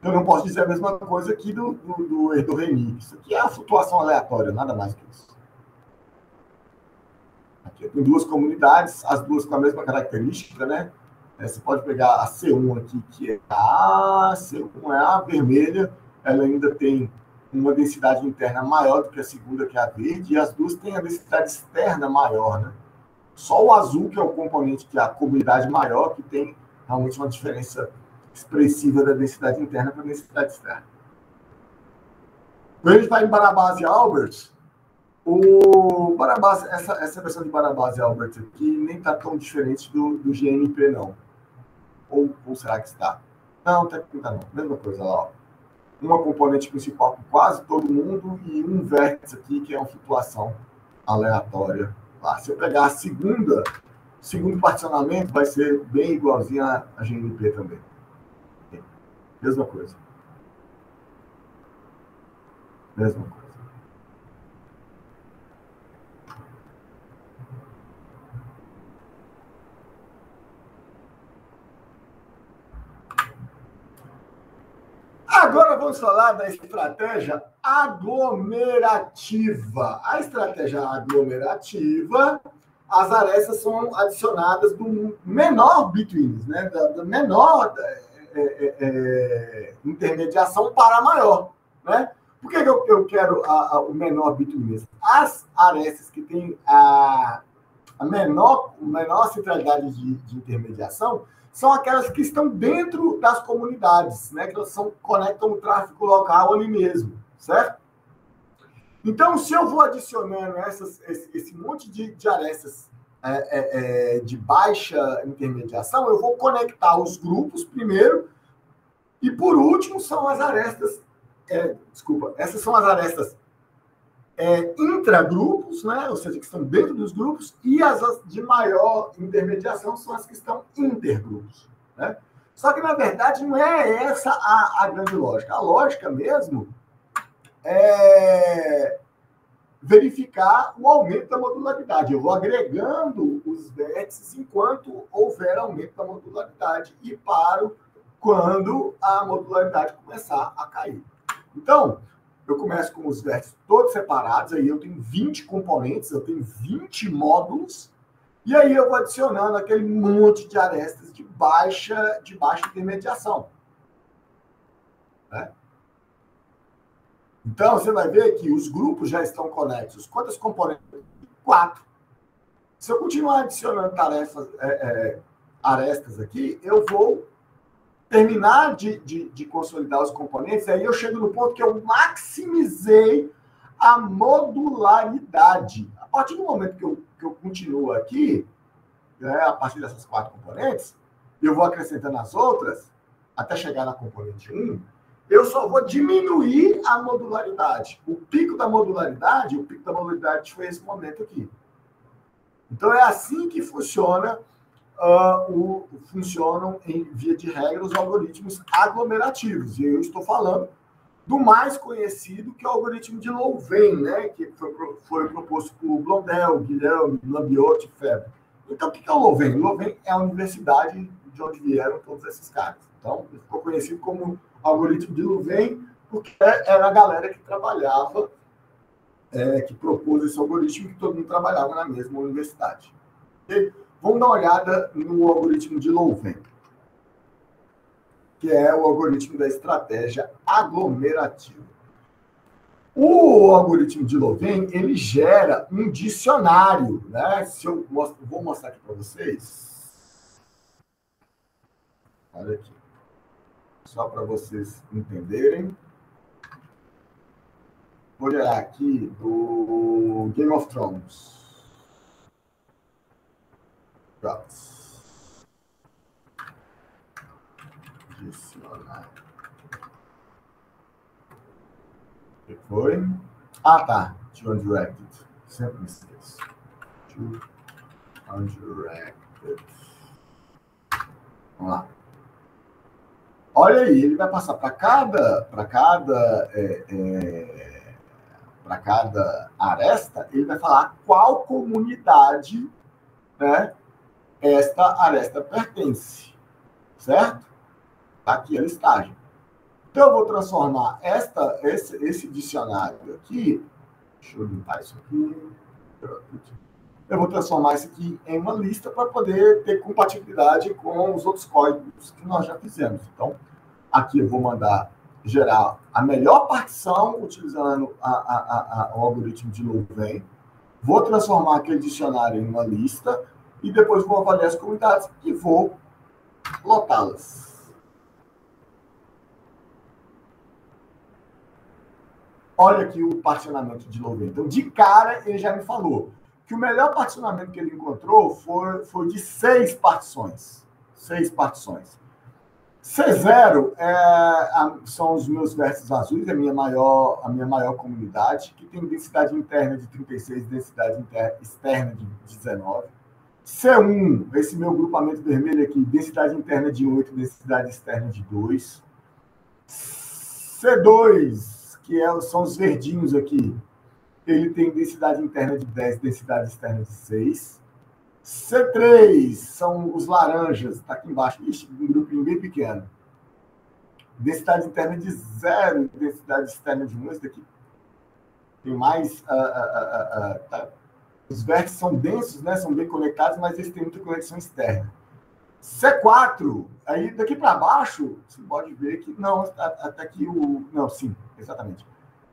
Eu não posso dizer a mesma coisa aqui do Erdőr-Rényi. Isso aqui é a flutuação aleatória, nada mais que isso. Aqui tem 2 comunidades, as duas com a mesma característica, né? Você pode pegar a C1 aqui, que é a C1 é a vermelha, ela ainda tem uma densidade interna maior do que a segunda, que é a verde, e as duas têm a densidade externa maior, né? Só o azul, que é o componente que é a comunidade maior, que tem realmente uma diferença expressiva da densidade interna para a densidade externa. Quando a gente vai em Barabás e Albert, o Barabás, essa versão de Barabás e Albert aqui nem está tão diferente do GNP, não. Ou será que está? Não, técnica não. Mesma coisa lá, ó. Uma componente principal com quase todo mundo e um vértice aqui, que é uma flutuação aleatória lá. Se eu pegar a segundo particionamento, vai ser bem igualzinho a GNP também. Mesma coisa. Mesma coisa. Agora vamos falar da estratégia aglomerativa. A estratégia aglomerativa, as arestas são adicionadas do menor between, né? Da menor intermediação para a maior, né? Por que eu quero o menor between? As arestas que têm a menor centralidade de intermediação são aquelas que estão dentro das comunidades, né? Que elas conectam o tráfego local ali mesmo, certo? Então, se eu vou adicionando esse monte de arestas de baixa intermediação, eu vou conectar os grupos primeiro e, por último, são as arestas... essas são as arestas intragrupos, né? Ou seja, que estão dentro dos grupos, e as de maior intermediação são as que estão intergrupos, né? Só que, na verdade, não é essa a grande lógica. A lógica mesmo é verificar o aumento da modularidade. Eu vou agregando os vértices enquanto houver aumento da modularidade e paro quando a modularidade começar a cair. Então, eu começo com os vértices todos separados, aí eu tenho 20 componentes, eu tenho 20 módulos, e aí eu vou adicionando aquele monte de arestas de baixa intermediação, né? Então, você vai ver que os grupos já estão conexos. Quantos componentes? 4. Se eu continuar adicionando arestas aqui, eu vou terminar de consolidar os componentes, aí eu chego no ponto que eu maximizei a modularidade. A partir do momento que eu continuo aqui, né, a partir dessas 4 componentes, eu vou acrescentando as outras, até chegar na componente 1, eu só vou diminuir a modularidade. O pico da modularidade foi esse momento aqui. Então, é assim que funcionam, em via de regra, os algoritmos aglomerativos. E eu estou falando do mais conhecido, que é o algoritmo de Louvain, né? Que foi proposto por Blondel, Guilherme, Lambiot e Febre. Então, o que é o Louvain? Louvain é a universidade de onde vieram todos esses caras. Então, ele ficou conhecido como algoritmo de Louvain, porque era a galera que trabalhava, que propôs esse algoritmo, que todo mundo trabalhava na mesma universidade. Okay? Vamos dar uma olhada no algoritmo de Louvain, que é o algoritmo da estratégia aglomerativa. O algoritmo de Louvain, ele gera um dicionário, né? Vou mostrar aqui para vocês. Olha aqui. Só para vocês entenderem. Vou gerar aqui do Game of Thrones. Dicionário. O que foi? Ah, tá. To undirected. Sempre me esqueço. To undirected. Vamos lá. Olha aí, ele vai passar para cada aresta, ele vai falar qual comunidade, né, esta aresta pertence, certo? Tá aqui a listagem. Então, eu vou transformar esse dicionário aqui. Deixa eu limpar isso aqui. eu vou transformar isso aqui em uma lista para poder ter compatibilidade com os outros códigos que nós já fizemos. Então, aqui eu vou mandar gerar a melhor partição utilizando o algoritmo de Louvain. Vou transformar aquele dicionário em uma lista e depois vou avaliar as comunidades e vou lotá-las. Olha aqui o particionamento de Louvain. Então, de cara, ele já me falou que o melhor particionamento que ele encontrou foi de 6 partições. 6 partições. C0 são os meus vértices azuis, a minha maior comunidade, que tem densidade interna de 36, densidade externa de 19. C1, esse meu grupamento vermelho aqui, densidade interna de 8, densidade externa de 2. C2, são os verdinhos aqui, ele tem densidade interna de 10, densidade externa de 6. C3 são os laranjas, está aqui embaixo, um grupinho bem pequeno. Densidade interna de 0, densidade externa de 1. Esse daqui tem mais. Os vértices são densos, né? São bem conectados, mas eles têm muita conexão externa. C4, aí daqui para baixo, você pode ver que. Não, até aqui o. Não, sim, exatamente.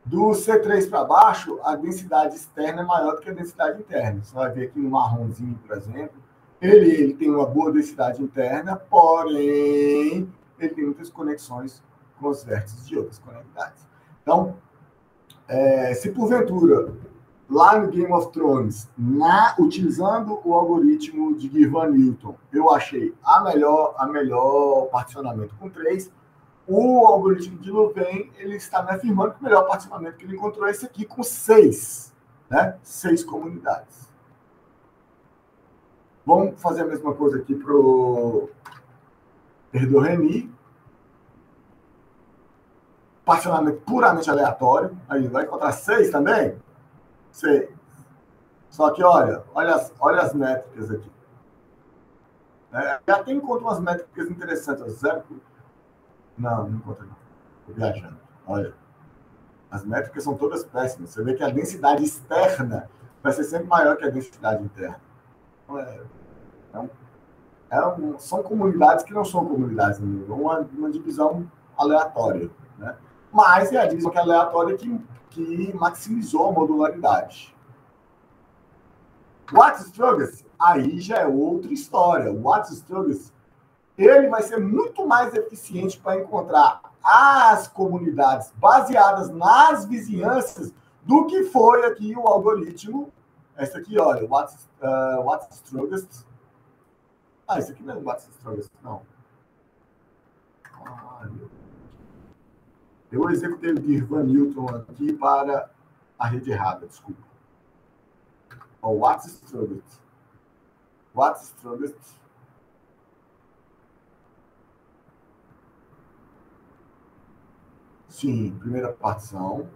Do C3 para baixo, a densidade externa é maior do que a densidade interna. Você vai ver aqui no marronzinho, por exemplo. Ele tem uma boa densidade interna, porém, ele tem muitas conexões com os vértices de outras comunidades. Então, se porventura, lá no Game of Thrones, utilizando o algoritmo de Geer Van Newton, eu achei a melhor particionamento com 3, o algoritmo de Louvain, ele está me afirmando que o melhor particionamento que ele encontrou é esse aqui, com 6, né? 6 comunidades. Vamos fazer a mesma coisa aqui para o Erdogeni. Particionamento puramente aleatório. Aí vai encontrar 6 também? 6. Só que, olha as métricas aqui. Até encontro umas métricas interessantes. Zero... Não encontro não. Estou viajando. Olha. As métricas são todas péssimas. Você vê que a densidade externa vai ser sempre maior que a densidade interna. Então, são comunidades que não são comunidades, uma divisão aleatória, né? Mas é a divisão que é aleatória que maximizou a modularidade. Watts Struggles, aí já é outra história. O Watts Struggles, ele vai ser muito mais eficiente para encontrar as comunidades baseadas nas vizinhanças do que foi aqui o algoritmo. Essa aqui, olha, o Watts Struggles. Isso aqui não é o Watts Struggles, não. Eu executei o Geer Van Newton aqui para a rede errada, desculpa. O Watts Struggles. Watts Struggles. Sim, primeira partição.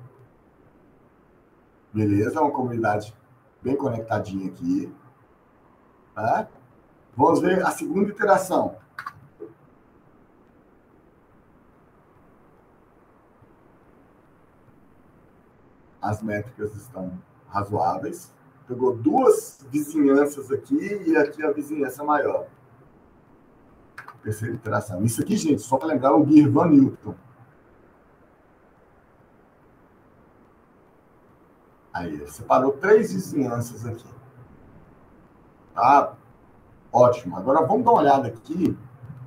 Beleza, uma comunidade bem conectadinha aqui. Tá? Vamos ver a segunda iteração. As métricas estão razoáveis. Pegou 2 vizinhanças aqui e aqui a vizinhança maior. Terceira iteração. Isso aqui, gente, só para lembrar o Geer Van Newton. Aí, separou 3 vizinhanças aqui. Tá? Ótimo. Agora vamos dar uma olhada aqui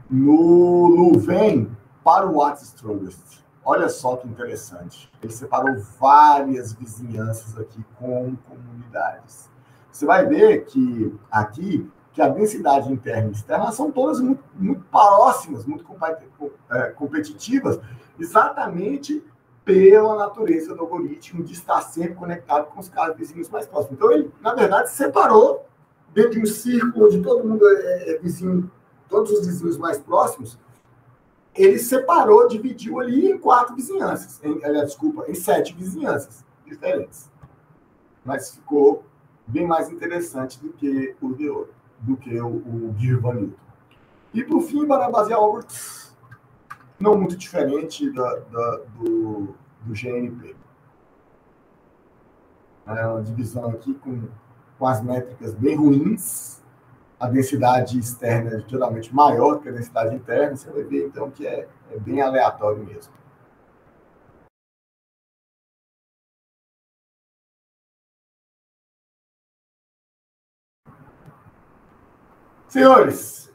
no Louvain para o Watts Struggles. Olha só que interessante. Ele separou várias vizinhanças aqui com comunidades. Você vai ver que aqui que a densidade interna e externa são todas muito, muito próximas, muito competitivas, exatamente pela natureza do algoritmo de estar sempre conectado com os casos vizinhos mais próximos. Então, ele, na verdade, separou dentro de um círculo onde todo mundo é vizinho, todos os vizinhos mais próximos, ele separou, dividiu ali em 4 vizinhanças. Em 7 vizinhanças diferentes. Mas ficou bem mais interessante do que o Geer Van Newton. E, por fim, Barabasi-Albert, não muito diferente do GNP. É uma divisão aqui com com as métricas bem ruins, a densidade externa é geralmente maior que a densidade interna, você vai ver, então, que é bem aleatório mesmo. Senhores,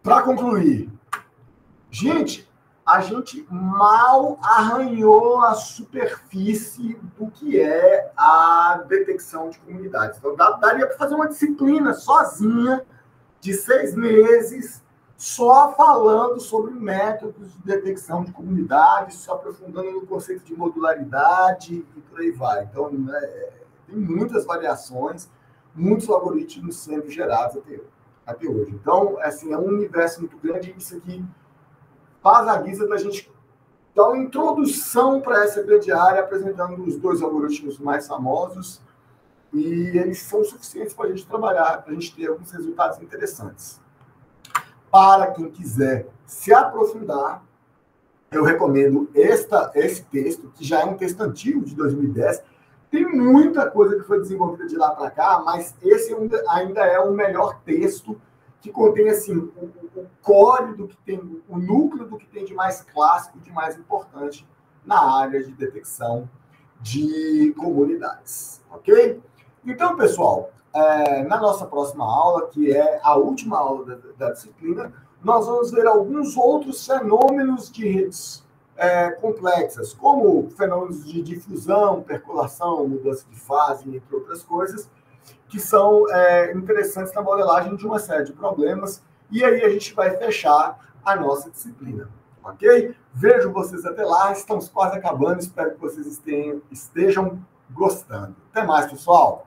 para concluir, a gente mal arranhou a superfície do que é a detecção de comunidades. Então, daria para fazer uma disciplina sozinha, de 6 meses, só falando sobre métodos de detecção de comunidades, só aprofundando no conceito de modularidade e por aí vai. Então, tem muitas variações, muitos algoritmos sendo gerados até hoje. Então, assim, é um universo muito grande e isso aqui faz a guisa da gente dar uma introdução para essa grande área, apresentando os 2 algoritmos mais famosos, e eles são suficientes para a gente trabalhar, para a gente ter alguns resultados interessantes. Para quem quiser se aprofundar, eu recomendo esse texto, que já é um texto antigo, de 2010. Tem muita coisa que foi desenvolvida de lá para cá, mas esse ainda é o melhor texto, que contém assim, o core do que tem, o núcleo do que tem de mais clássico, de mais importante na área de detecção de comunidades, ok? Então, pessoal, na nossa próxima aula, que é a última aula da disciplina, nós vamos ver alguns outros fenômenos de redes complexas, como fenômenos de difusão, percolação, mudança de fase, entre outras coisas, que são interessantes na modelagem de uma série de problemas, e aí a gente vai fechar a nossa disciplina, ok? Vejo vocês até lá, estamos quase acabando, espero que vocês estejam gostando. Até mais, pessoal!